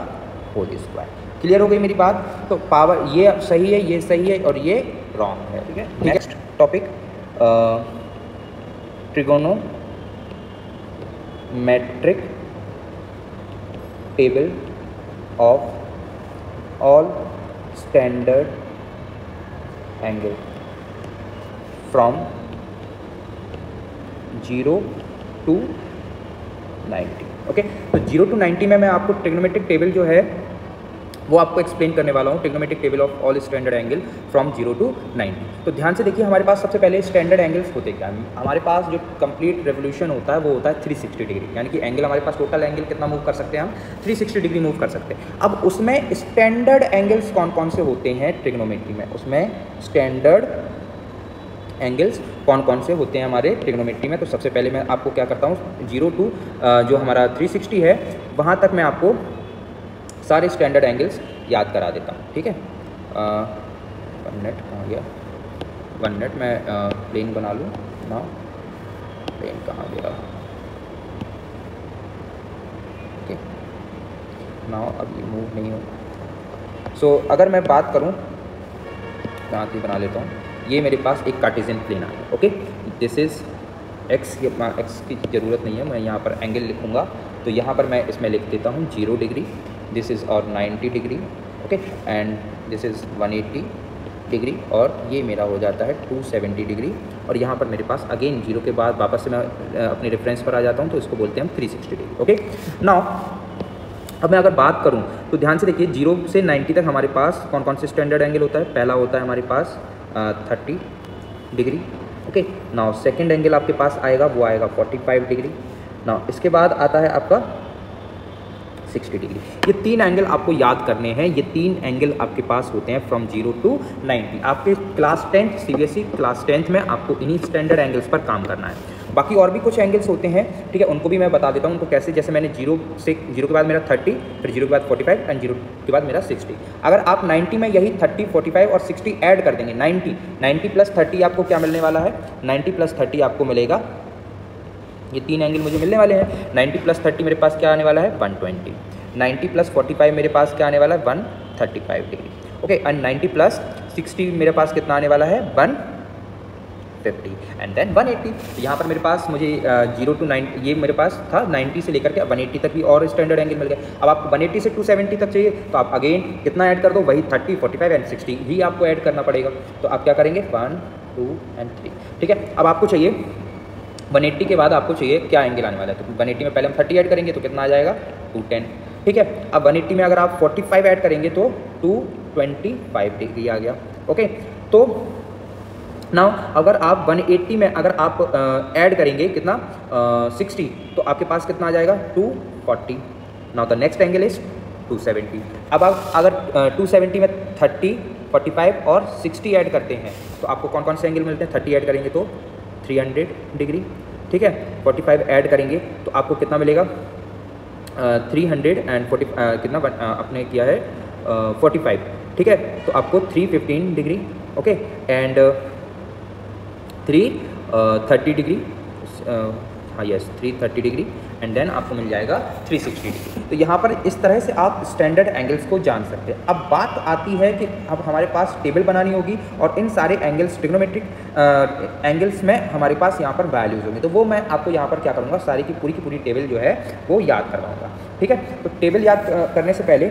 होल स्क्वायर। क्लियर हो गई मेरी बात। तो पावर ये सही है, ये सही है और ये रॉन्ग है, ठीक है। Next topic trigonometric table of all standard angle from 0 to 90। Okay, तो 0 to 90 में मैं आपको ट्रिग्नोमेट्रिक टेबल जो है वो आपको एक्सप्लेन करने वाला हूँ, trigonometric table of all standard angle from 0 to 90। तो ध्यान से देखिए, हमारे पास सबसे पहले स्टैंडर्ड एंगल्स होते क्या हैं। हमारे पास जो कंप्लीट रेवोल्यूशन होता है वो होता है 360 डिग्री, यानी कि एंगल हमारे पास टोटल एंगल कितना मूव कर सकते हैं हम, 360 डिग्री मूव कर सकते हैं। अब उसमें स्टैंडर्ड एंगल्स कौन कौन से होते हैं ट्रिग्नोमेट्री में, उसमें स्टैंडर्ड एंगल्स कौन कौन से होते हैं हमारे ट्रिग्नोमेट्री में। तो सबसे पहले मैं आपको क्या करता हूँ, 0 to जो हमारा 360 है वहाँ तक मैं आपको सारे स्टैंडर्ड एंगल्स याद करा देता हूँ, ठीक है। 1 मिनट कहाँ गया, 1 मिनट मैं प्लेन बना लूँ ना, प्लेन कहाँ गया, ओके ना, अब ये मूव नहीं होगा। सो अगर मैं बात करूँ, यहाँ से बना लेता हूँ, ये मेरे पास एक कार्टेशियन प्लेन आ गया, ओके। दिस इज़ एक्स की ज़रूरत नहीं है, मैं यहाँ पर एंगल लिखूँगा, तो यहाँ पर मैं इसमें लिख देता हूँ 0 डिग्री, दिस इज़ और 90 degree, okay, and this is 180 degree, और ये मेरा हो जाता है 270 डिग्री। और यहाँ पर मेरे पास अगेन 0 के बाद वापस से मैं अपने रेफरेंस पर आ जाता हूँ, तो इसको बोलते हैं हम 360 डिग्री, ओके। नाउ अब मैं अगर बात करूँ तो ध्यान से देखिए, 0 से 90 तक हमारे पास कौन कौन से स्टैंडर्ड एंगल होता है। पहला होता है हमारे पास 30 degree, okay. Now second angle आपके पास आएगा, वो आएगा 45 डिग्री। नाउ इसके बाद आता है आपका 60 डिग्री। ये 3 एंगल आपको याद करने हैं, ये 3 एंगल आपके पास होते हैं फ्रॉम 0 to 90। आपके क्लास 10 सीबीएसई क्लास 10th में आपको इन्हीं स्टैंडर्ड एंगल्स पर काम करना है। बाकी और भी कुछ एंगल्स होते हैं, ठीक है, उनको भी मैं बता देता हूँ उनको कैसे। जैसे मैंने 0 के बाद मेरा 30, फिर 0 के बाद 45 एंड 0 के बाद मेरा 60। अगर आप 90 में यही 30, 45 और 60 ऐड कर देंगे, 90 प्लस 30 आपको क्या मिलने वाला है, 90 प्लस 30 आपको मिलेगा, ये 3 एंगल मुझे मिलने वाले हैं। 90 प्लस 30 मेरे पास क्या आने वाला है, 120। 90 प्लस 45 मेरे पास क्या आने वाला है, 135 डिग्री, ओके। एंड 90 प्लस 60 मेरे पास कितना आने वाला है, 150 एंड देन 180। तो यहाँ पर मेरे पास मुझे 0 to 90, ये मेरे पास था 90 से लेकर के 180 तक भी और स्टैंडर्ड एंगल मिल गए। अब आपको 180 से 270 तक चाहिए, तो आप अगेन कितना ऐड कर दो, वही 30, 45 एंड 60 ही आपको ऐड करना पड़ेगा। तो आप क्या करेंगे, 1, 2 एंड 3, ठीक है। अब आपको चाहिए 180 के बाद आपको चाहिए क्या एंगल आने वाला है, तो 180 में पहले हम 30 ऐड करेंगे तो कितना आ जाएगा, 210, ठीक है। अब 180 में अगर आप 45 ऐड करेंगे तो 225 डिग्री आ गया, ओके। तो नाउ अगर आप 180 में अगर आप ऐड करेंगे कितना 60, तो आपके पास कितना आ जाएगा, 240। Now the next angle is 270। अब आप अगर 270 में 30, 45 और 60 ऐड करते हैं तो आपको कौन कौन से एंगल मिलते हैं, 30 ऐड करेंगे तो 300 डिग्री, ठीक है, 45 ऐड करेंगे तो आपको कितना मिलेगा, 340 कितना आपने किया है 45, ठीक है, तो आपको 315 डिग्री, ओके, एंड 330 डिग्री, हाँ यस 330 डिग्री, एंड देन आपको मिल जाएगा 360 डिग्री। तो यहाँ पर इस तरह से आप स्टैंडर्ड एंगल्स को जान सकते हैं। अब बात आती है कि अब हमारे पास टेबल बनानी होगी और इन सारे एंगल्स ट्रिग्नोमेट्रिक एंगल्स में हमारे पास यहाँ पर वैल्यूज़ होंगी। तो वो मैं आपको यहाँ पर क्या करूँगा, सारी की पूरी टेबल जो है वो याद करवाऊँगा, ठीक है। तो टेबल याद करने से पहले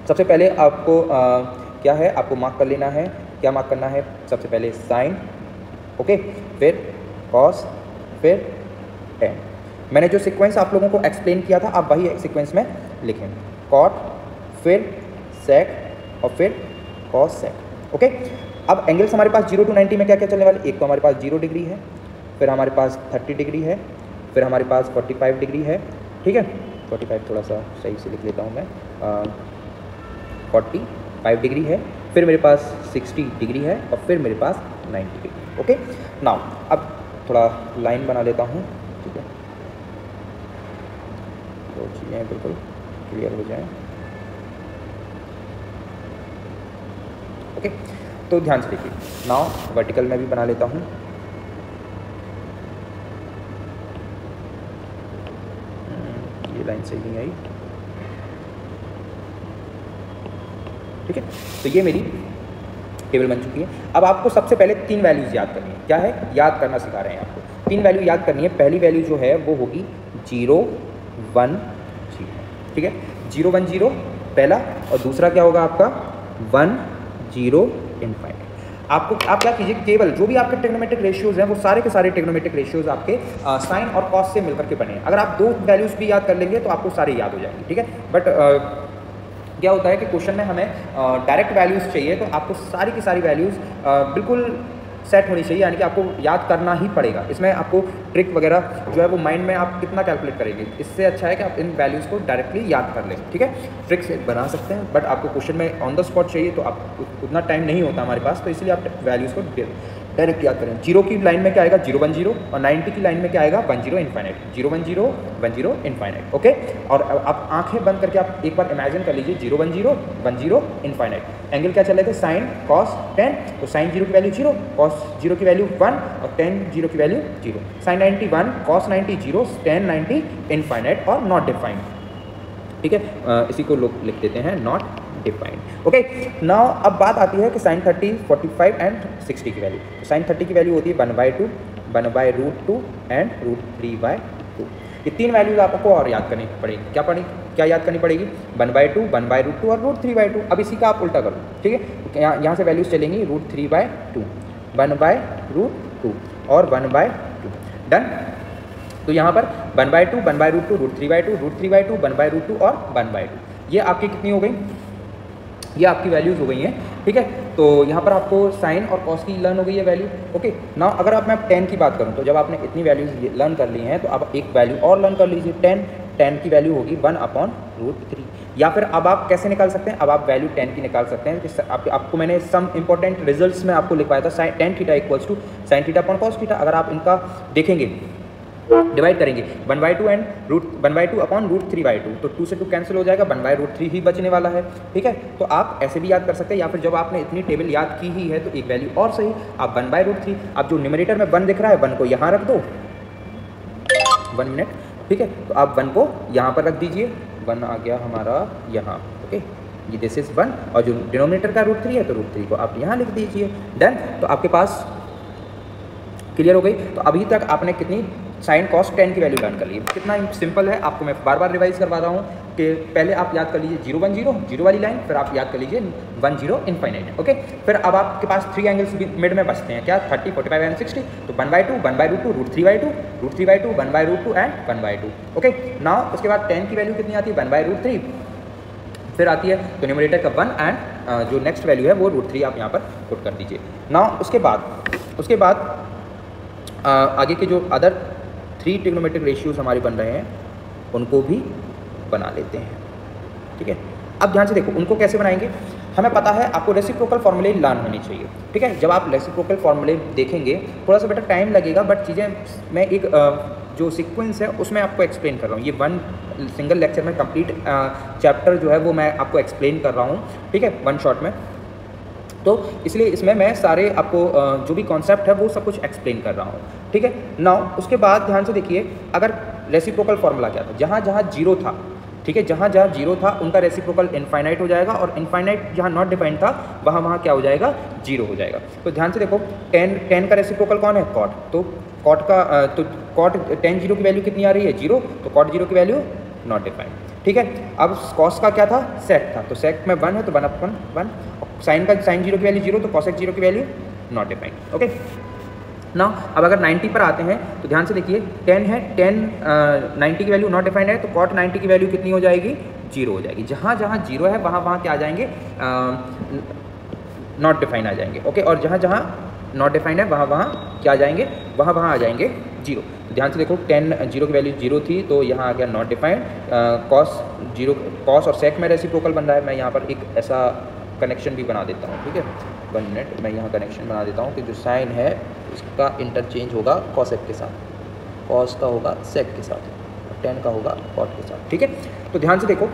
सबसे पहले आपको क्या है, आपको मार्क कर लेना है, क्या मार्क करना है, सबसे पहले साइन, ओके, फिर कॉस, फिर टेन। मैंने जो सीक्वेंस आप लोगों को एक्सप्लेन किया था आप वही सीक्वेंस में लिखें, कॉट, फिर सेक और फिर कॉस सेक, ओके। अब एंगल्स हमारे पास 0 to 90 में क्या क्या चलने वाले, एक तो हमारे पास 0 डिग्री है, फिर हमारे पास 30 डिग्री है, फिर हमारे पास 45 डिग्री है, ठीक है, 45 थोड़ा सा सही से लिख लेता हूँ मैं, 45 डिग्री है, फिर मेरे पास 60 डिग्री है और फिर मेरे पास 90 डिग्री, ओके। नाउ अब थोड़ा लाइन बना लेता हूँ, ठीक है, तो चीज़ें बिल्कुल क्लियर हो जाएं, ओके। तो ध्यान से देखिए, नाउ वर्टिकल में भी बना लेता हूँ, ये लाइन सही नहीं आई, ठीक है। तो ये मेरी टेबल बन चुकी है। अब आपको सबसे पहले 3 वैल्यूज़ याद करनी है, क्या है, याद करना सिखा रहे हैं आपको, 3 वैल्यू याद करनी है। पहली वैल्यू जो है वो होगी 0 1 0, ठीक है, 0 1 0 पहला, और दूसरा क्या होगा आपका 1 0 इनफाइनाइट। आपको आप क्या कीजिए, केवल जो भी आपके ट्रिग्नोमेट्रिक रेशियोज़ हैं वो सारे के सारे ट्रिग्नोमेट्रिक रेशियोज आपके साइन और कॉस से मिलकर के बने हैं। अगर आप 2 वैल्यूज़ भी याद कर लेंगे तो आपको सारे याद हो जाएंगे, ठीक है। बट क्या होता है कि क्वेश्चन में हमें डायरेक्ट वैल्यूज़ चाहिए, तो आपको सारी की सारी वैल्यूज़ बिल्कुल सेट होनी चाहिए, यानी कि आपको याद करना ही पड़ेगा। इसमें आपको ट्रिक वगैरह जो है वो माइंड में आप कितना कैलकुलेट करेंगे, इससे अच्छा है कि आप इन वैल्यूज़ को डायरेक्टली याद कर लें, ठीक है। ट्रिक से बना सकते हैं, बट आपको क्वेश्चन में ऑन द स्पॉट चाहिए तो आप उतना टाइम नहीं होता हमारे पास, तो इसलिए आप वैल्यूज़ को डायरेक्ट याद करें। 0 की लाइन में क्या आएगा 0 1 0, और 90 की लाइन में क्या आएगा 1 0 इनफाइनाइट, 0 1 0 1 0 इनफाइनाइट, ओके। और आप आंखें बंद करके आप एक बार इमेजिन कर लीजिए 0 1 0 1 0 इनफाइनाइट। एंगल क्या चल रहे थे, साइन कॉस टेन, तो साइन 0 की वैल्यू 0, कॉस 0 की वैल्यू 1 और टेन 0 की value 0। Sine 90 1, cos 90 0, tan 90 infinite और नॉट डिफाइंड, ठीक है। इसी को लोग लिख देते हैं नॉट डिफाइंड, ओके। नाउ अब बात आती है कि साइन 30 45 एंड 60 की वैल्यू। तो साइन 30 की वैल्यू होती है 1/2 1/√2 एंड √3/2। ये 3 वैल्यूज आपको और याद करनी पड़ेगी, क्या याद करनी पड़ेगी 1/2 1/√2 और √3/2। अब इसी का आप उल्टा करो, ठीक है, यहाँ से वैल्यूज चलेंगी √3/2 1/√2 और 1/2, डन। तो यहाँ पर 1/2 1/√2 √3/2 √3/2 1/√2 और 1/2, ये आपकी कितनी हो गई, ये आपकी वैल्यूज़ हो गई हैं, ठीक है। तो यहाँ पर आपको साइन और कॉस की लर्न हो गई है वैल्यू, ओके। नाउ अगर आप मैं 10 की बात करूँ, तो जब आपने इतनी वैल्यूज़ लर्न कर ली हैं तो आप एक वैल्यू और लर्न कर लीजिए, 10 की वैल्यू होगी 1/√3। या फिर अब आप कैसे निकाल सकते हैं, अब आप वैल्यू 10 की निकाल सकते हैं कि आपको मैंने सम इंपॉर्टेंट रिजल्ट्स में आपको लिखवाया था tan theta equals to sine theta upon cos theta. अगर आप इनका देखेंगे डिवाइड करेंगे 1/2 एंड 1/2 अपॉन √3/2, तो 2 से 2 कैंसिल हो जाएगा, 1/√3 ही बचने वाला है, ठीक है। तो आप ऐसे भी याद कर सकते हैं, या फिर जब आपने इतनी टेबल याद की ही है तो एक वैल्यू और सही, आप 1/√3, आप जो न्यूमरेटर में 1 दिख रहा है 1 को यहाँ रख दो, 1 मिनट, ठीक है। तो आप 1 को यहाँ पर रख दीजिए, 1 आ गया हमारा यहाँ, ओके, ये दिस इज 1, और जो डिनोमिनेटर का √3 है तो √3 को आप यहाँ लिख दीजिए, डन। तो आपके पास क्लियर हो गई। तो अभी तक आपने कितनी साइन कॉस 10 की वैल्यू लर्न कर ली, कितना सिंपल है, आपको मैं बार बार रिवाइज करवा रहा हूँ कि पहले आप याद कर लीजिए 0 1 0 0 वाली लाइन, फिर आप याद कर लीजिए 1 0 इनफाइनाइट, ओके। फिर अब आपके पास 3 एंगल्स मिड में बचते हैं, क्या 30 45 एंड 60, तो 1/2 1/√2 √3/2 √3/2 1/√2 एंड 1/2, ओके। नाउ उसके बाद 10 की वैल्यू कितनी आती है 1/√3, फिर आती है तो न्यूमरेटर का 1 एंड जो नेक्स्ट वैल्यू है वो √3 आप यहाँ पर पुट कर दीजिए। नाउ उसके बाद आगे के जो अदर 3 ट्रिग्नोमेट्रिक रेशियोज हमारे बन रहे हैं उनको भी बना लेते हैं, ठीक है। अब ध्यान से देखो उनको कैसे बनाएंगे, हमें पता है आपको रेसिप्रोकल फॉर्मूले लर्न होनी चाहिए, ठीक है। जब आप रेसिप्रोकल फॉर्मूले देखेंगे थोड़ा सा बेटा टाइम लगेगा, बट चीज़ें मैं एक जो सीक्वेंस है उसमें आपको एक्सप्लेन कर रहा हूँ। ये वन सिंगल लेक्चर में कंप्लीट चैप्टर जो है वो मैं आपको एक्सप्लेन कर रहा हूँ, ठीक है, वन शॉट में। तो इसलिए इसमें मैं सारे आपको जो भी कॉन्सेप्ट है वो सब कुछ एक्सप्लेन कर रहा हूँ, ठीक है। नाउ उसके बाद ध्यान से देखिए, अगर रेसिप्रोकल फार्मूला क्या था, जहाँ जहाँ जीरो था, ठीक है, जहाँ जहाँ जीरो था उनका रेसिप्रोकल इनफाइनाइट हो जाएगा, और इनफाइनाइट जहाँ नॉट डिफाइंड था वहाँ वहाँ क्या हो जाएगा, जीरो हो जाएगा। तो ध्यान से देखो, टेन का रेसिप्रोकल कौन है, कॉट। तो कॉट टेन जीरो की वैल्यू कितनी आ रही है, जीरो, तो कॉट जीरो की वैल्यू नॉट डिफाइंड, ठीक है। अब कॉस का क्या था, सेक था, तो सेक में 1 है तो 1/1, साइन का साइन जीरो की वैल्यू जीरो, तो कॉसेक जीरो की वैल्यू नॉट डिफाइंड, ओके ना। अब अगर 90 पर आते हैं तो ध्यान से देखिए, 10 है, 90 की वैल्यू नॉट डिफाइंड है, तो कॉट 90 की वैल्यू कितनी हो जाएगी, जीरो हो जाएगी। जहाँ जहाँ जीरो है वहाँ वहाँ क्या आ जाएंगे, नॉट डिफाइंड आ जाएंगे, ओके। और जहाँ जहाँ नॉट डिफाइंड है वहाँ वहाँ क्या आ जाएंगे, वहाँ वहाँ आ जाएंगे जीरो। तो ध्यान से देखो, 10 जीरो की वैल्यू जीरो थी तो यहाँ आ गया not defined. Cos zero, cos और सेक में रेसिप्रोकल बन रहा है। मैं यहाँ पर एक ऐसा कनेक्शन भी बना देता हूँ, ठीक है, 1 मिनट, मैं यहाँ कनेक्शन बना देता हूँ कि जो साइन है उसका इंटरचेंज होगा कॉसेक के साथ, कॉस का होगा सेक के साथ, और 10 का होगा कॉट के साथ, ठीक है। तो ध्यान से देखो,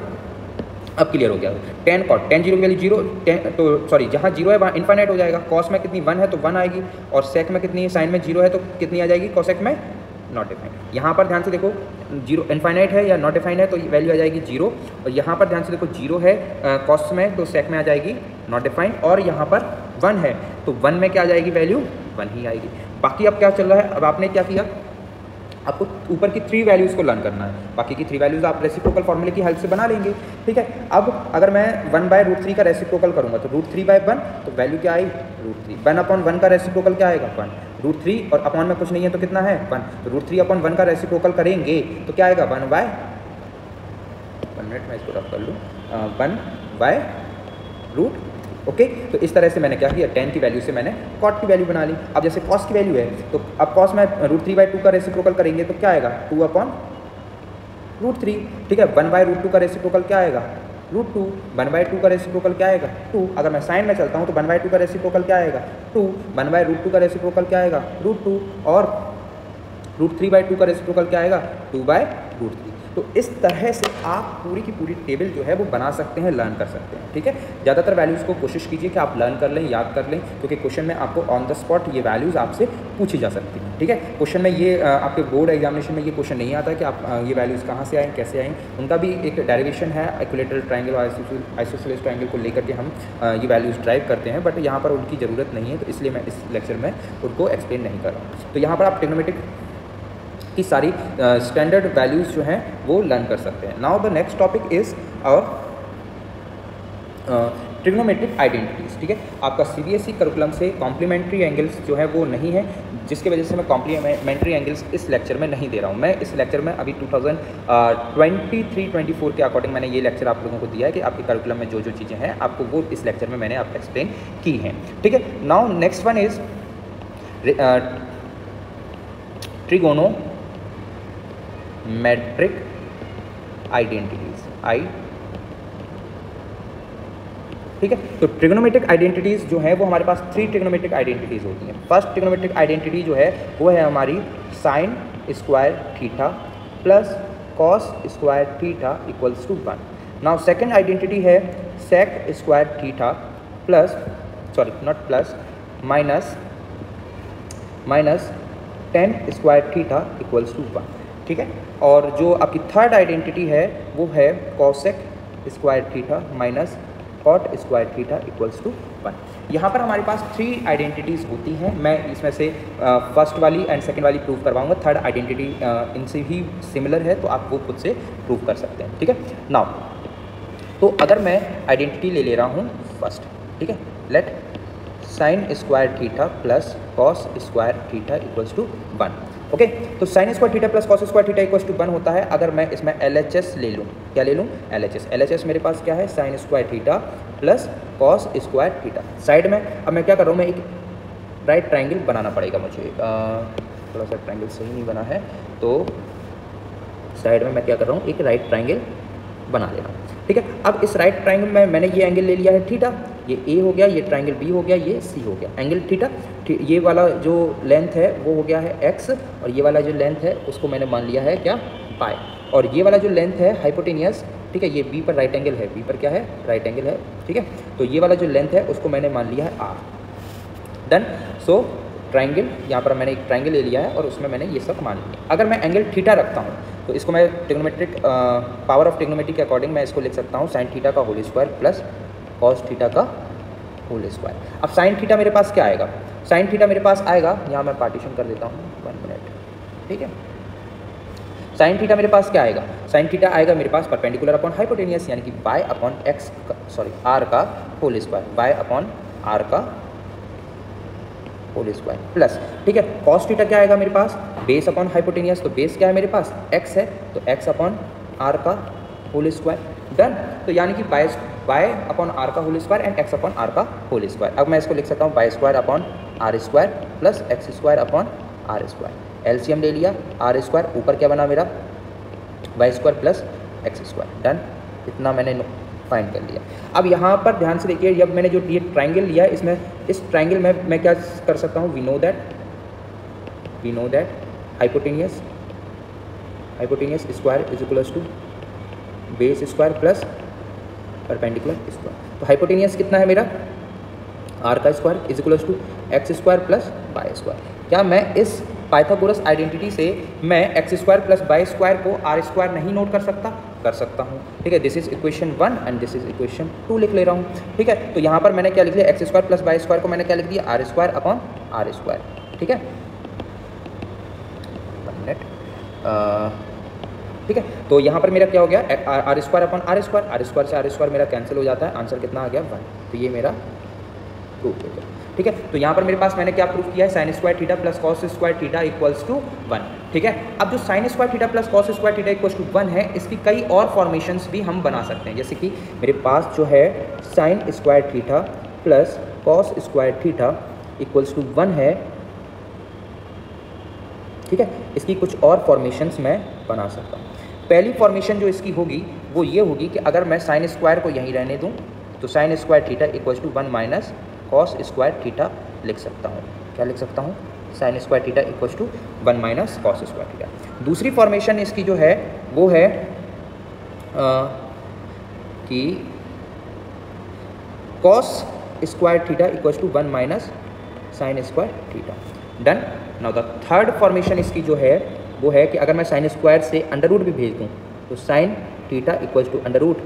अब क्लियर हो गया। 10 कॉट, 10 जीरो की वैल्यू जीरो, तो सॉरी जहाँ जीरो है वहाँ इनफाइनाइट हो जाएगा। कॉस में कितनी 1 है तो 1 आएगी, और सेक में कितनी है, साइन में जीरो है तो कितनी आ जाएगी, कॉसेक में नॉट डिफाइंड। यहाँ पर ध्यान से देखो, जीरो इनफाइनाइट है या नॉट डिफाइंड है तो वैल्यू आ जाएगी जीरो, और यहाँ पर ध्यान से देखो जीरो है कॉस में तो सेक में आ जाएगी नॉट डिफाइंड, और यहाँ पर 1 है तो 1 में क्या आ जाएगी वैल्यू, 1 ही आएगी। बाकी अब क्या चल रहा है, अब आपने क्या किया, आपको ऊपर की 3 वैल्यूज़ को लर्न करना है, बाकी की 3 वैल्यूज़ आप रेसिप्रोकल फॉर्मूले की हेल्प से बना लेंगे, ठीक है। अब अगर मैं 1/√3 का रेसिप्रोकल करूँगा तो √3/1, तो वैल्यू क्या आई, √3। 1/1 का रेसिप्रोकल क्या आएगा, 1, √3 और अपॉन में कुछ नहीं है तो कितना है, 1, तो √3/1 का रेसिप्रोकल करेंगे तो क्या आएगा, 1 मिनट मैं इसको रफ कर लूँ, 1/√, ओके। तो इस तरह से मैंने क्या किया, 10 की वैल्यू से मैंने कॉट की वैल्यू बना ली। अब जैसे कॉस की वैल्यू है तो अब कॉस में √3/2 का रेसिप्रोकल करेंगे तो क्या आएगा, 2/√3, ठीक है। 1/√2 का रेसिप्रोकल क्या आएगा, √2, 1/2 का रेसिप्रोकल क्या आएगा, 2। अगर मैं साइन में चलता हूँ तो 1/2 का रेसिप्रोकल क्या आएगा, 2, 1/√2 का रेसिप्रोकल क्या आएगा, √2, और √3/2 का रेसिप्रोकल क्या आएगा, 2/√3। तो इस तरह से आप पूरी की पूरी टेबल जो है वो बना सकते हैं, लर्न कर सकते हैं, ठीक है। ज़्यादातर वैल्यूज़ को कोशिश कीजिए कि आप लर्न कर लें, याद कर लें, क्योंकि क्वेश्चन में आपको ऑन द स्पॉट ये वैल्यूज़ आपसे पूछी जा सकती हैं, ठीक है। क्वेश्चन में ये आपके बोर्ड एग्जामिनेशन में ये क्वेश्चन नहीं आता कि आप ये वैल्यूज़ कहाँ से आएँ, कैसे आएँ। उनका भी एक डेरिवेशन है, इक्विलेटरल ट्रायंगल और आइसोसेलेस ट्रायंगल को लेकर के हम ये वैल्यूज़ ड्राइव करते हैं, बट यहाँ पर उनकी ज़रूरत नहीं है, तो इसलिए मैं इस लेक्चर में उनको एक्सप्लेन नहीं कर रहा हूँ। तो यहाँ पर आप ट्रिग्नोमेट्रिक की सारी स्टैंडर्ड वैल्यूज़ जो हैं वो लर्न कर सकते हैं। Now the next topic is और ट्रिग्नोमेट्रिक आइडेंटिटीज़, ठीक है। आपका CBSE करिकुलम से कॉम्प्लीमेंट्री एंगल्स जो है वो नहीं है, जिसकी वजह से मैं कॉम्प्लीमेंट्री एंगल्स इस लेक्चर में नहीं दे रहा हूँ। मैं इस लेक्चर में अभी 2023-24 के अकॉर्डिंग मैंने ये लेक्चर आप लोगों को दिया है कि आपके करिकुलम में जो जो चीज़ें हैं आपको वो इस लेक्चर में मैंने आपको एक्सप्लेन की हैं, ठीक है। Now next one is trigonometric identities, ठीक है। तो ट्रिग्नोमेट्रिक आइडेंटिटीज़ जो है वो हमारे पास 3 ट्रिग्नोमेट्रिक आइडेंटिटीज़ होती हैं। फर्स्ट ट्रिग्नोमेट्रिक आइडेंटिटी जो है वो है हमारी sine square theta plus cos square theta equals to 1। Now second identity है sec square theta plus, sorry not plus, minus 10 square theta equals to 1, ठीक है। और जो आपकी थर्ड आइडेंटिटी है वो है cosec square theta minus cot square theta equals to 1। यहाँ पर हमारे पास 3 आइडेंटिटीज़ होती हैं। मैं इसमें से फर्स्ट वाली एंड सेकंड वाली प्रूव करवाऊँगा। थर्ड आइडेंटिटी इनसे ही सिमिलर है तो आप वो खुद से प्रूव कर सकते हैं, ठीक है। नाउ तो अगर मैं आइडेंटिटी ले रहा हूँ फर्स्ट, ठीक है, let sine square theta plus cos square theta equals to 1, okay. तो sine square theta plus cos square theta equals to 1 होता है अगर मैं इसमें LHS ले लूँ। क्या ले लूँ? LHS मेरे पास क्या है, sine square theta plus cos square theta. Side में अब मैं क्या कर रहा हूँ, मैं एक राइट ट्राइंगल बनाना पड़ेगा मुझे। थोड़ा सा ट्राइंगल सही नहीं बना है तो साइड में मैं क्या कर रहा हूँ, एक राइट ट्राइंगल बना ले रहा हूँ, ठीक है। अब इस राइट ट्राइंगल में मैंने ये एंगल ले लिया है थीटा, ये ए हो गया, ये ट्राइंगल बी हो गया, ये सी हो गया। एंगल थीटा, ये वाला जो लेंथ है वो हो गया है एक्स, और ये वाला जो लेंथ है उसको मैंने मान लिया है क्या, पाई। और ये वाला जो लेंथ है हाइपोटेनियस, ठीक है, ये बी पर राइट एंगल है, बी पर क्या है, राइट एंगल है, ठीक है। तो ये वाला जो लेंथ है उसको मैंने मान लिया है आर। डन। सो ट्राइंगल, यहाँ पर मैंने एक ट्राइंगल ले लिया है और उसमें मैंने ये सब मान लिया। अगर मैं एंगल थीटा रखता हूँ तो इसको मैं ट्रिग्नोमेट्रिक पावर ऑफ ट्रिग्नोमेट्री के अकॉर्डिंग मैं इसको लिख सकता हूँ साइन थीटा का whole square plus cos theta का होल स्क्वायर। अब साइन थीटा मेरे पास क्या आएगा, साइन थीटा मेरे पास आएगा, यहाँ मैं पार्टीशन कर देता हूँ 1 मिनट, ठीक है। साइन थीटा मेरे पास क्या आएगा, साइन थीटा आएगा मेरे पास परपेंडिकुलर अपॉन हाइपोटेनियस, यानी कि y upon x, sorry r का whole square, y upon r का होल स्क्वायर प्लस, ठीक है। कॉस थीटा क्या आएगा मेरे पास, बेस अपॉन हाइपोटेनियस, तो बेस क्या है मेरे पास, एक्स है, तो एक्स अपॉन आर का होल स्क्वायर। डन। तो यानी कि बाय अपॉन आर का whole square and x upon r का होल स्क्वायर। अब मैं इसको लिख सकता हूँ y square upon R square plus X square upon R square. LCM ले लिया, आर स्क्वायर ऊपर क्या बना मेरा, Y square plus X square. Done. इतना मैंने फाइंड कर लिया। अब यहाँ पर ध्यान से देखिए, जब मैंने जो ये ट्राइंगल लिया है, इसमें इस ट्राइंगल में मैं क्या कर सकता हूँ, we know that hypotenuse square is equals to base square plus perpendicular square. तो हाइपोटेनियस कितना है मेरा, आर का square is equals to X square plus Y square. क्या मैं इस पाइथागोरस आइडेंटिटी से मैं X square plus Y square को आर स्क्वायर नहीं नोट कर सकता, कर सकता हूँ, ठीक है। This is equation 1 and this is equation 2 लिख ले रहा हूँ, ठीक है। तो यहाँ पर मैंने क्या लिख लिया, X square plus Y square को मैंने क्या लिख दिया, R square upon R square, ठीक है। 1 मिनट, ठीक है। तो यहाँ पर मेरा क्या हो गया, R square upon R square, R square से आर स्क्वायर मेरा कैंसिल हो जाता है, आंसर कितना आ गया 1। तो ये मेरा प्रूफ हो गया, ठीक है। तो यहाँ पर मेरे पास मैंने क्या प्रूफ किया है, sine square theta plus cos square theta equals to 1, ठीक है। अब जो sine square theta plus cos square theta equals to 1 है, इसकी कई और फॉर्मेशंस भी हम बना सकते हैं। जैसे कि मेरे पास जो है sine square theta plus cos square theta equals to 1 है, ठीक है। इसकी कुछ और फॉर्मेशंस मैं बना सकता हूँ। पहली फॉर्मेशन जो इसकी होगी वो ये होगी कि अगर मैं साइन स्क्वायर को यहीं रहने दूँ तो sine square theta equals to 1 minus cos square theta लिख सकता हूँ। क्या लिख सकता हूँ, sine square theta equals to 1 minus cos square theta. दूसरी फॉर्मेशन इसकी जो है वो है कि cos square theta equals to 1 minus sine square theta. Done. Now the third formation इसकी जो है वो है कि अगर मैं साइन स्क्वायर से अंडर रूट भी भेज दूँ तो sine theta equals to under root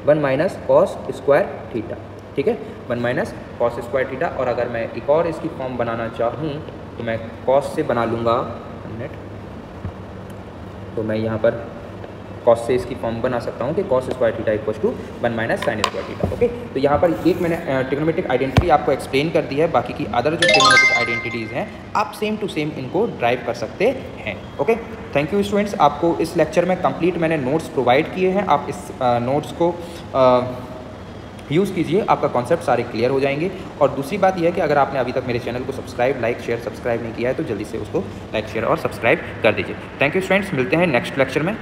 1 minus cos square theta, ठीक है, 1 माइनस कॉस स्क्वायर थीटा। और अगर मैं एक और इसकी फॉर्म बनाना चाहूँ तो मैं कॉस से बना लूँगा, तो मैं यहाँ पर कॉस से इसकी फॉर्म बना सकता हूँ कि cos square theta equals to 1 minus sine square theta, okay. तो यहाँ पर एक मैंने ट्रिग्नोमेट्रिक आइडेंटिटी आपको एक्सप्लेन कर दी है, बाकी की अदर जो ट्रिग्नोमेट्रिक आइडेंटिटीज़ हैं आप सेम टू सेम इनको ड्राइव कर सकते हैं, ओके। Thank you students. आपको इस लेक्चर में कंप्लीट मैंने नोट्स प्रोवाइड किए हैं, आप इस नोट्स को यूज़ कीजिए, आपका कॉन्सेप्ट सारे क्लियर हो जाएंगे। और दूसरी बात यह है कि अगर आपने अभी तक मेरे चैनल को सब्सक्राइब, लाइक, शेयर, सब्सक्राइब नहीं किया है तो जल्दी से उसको लाइक, शेयर और सब्सक्राइब कर दीजिए। थैंक यू फ्रेंड्स, मिलते हैं नेक्स्ट लेक्चर में।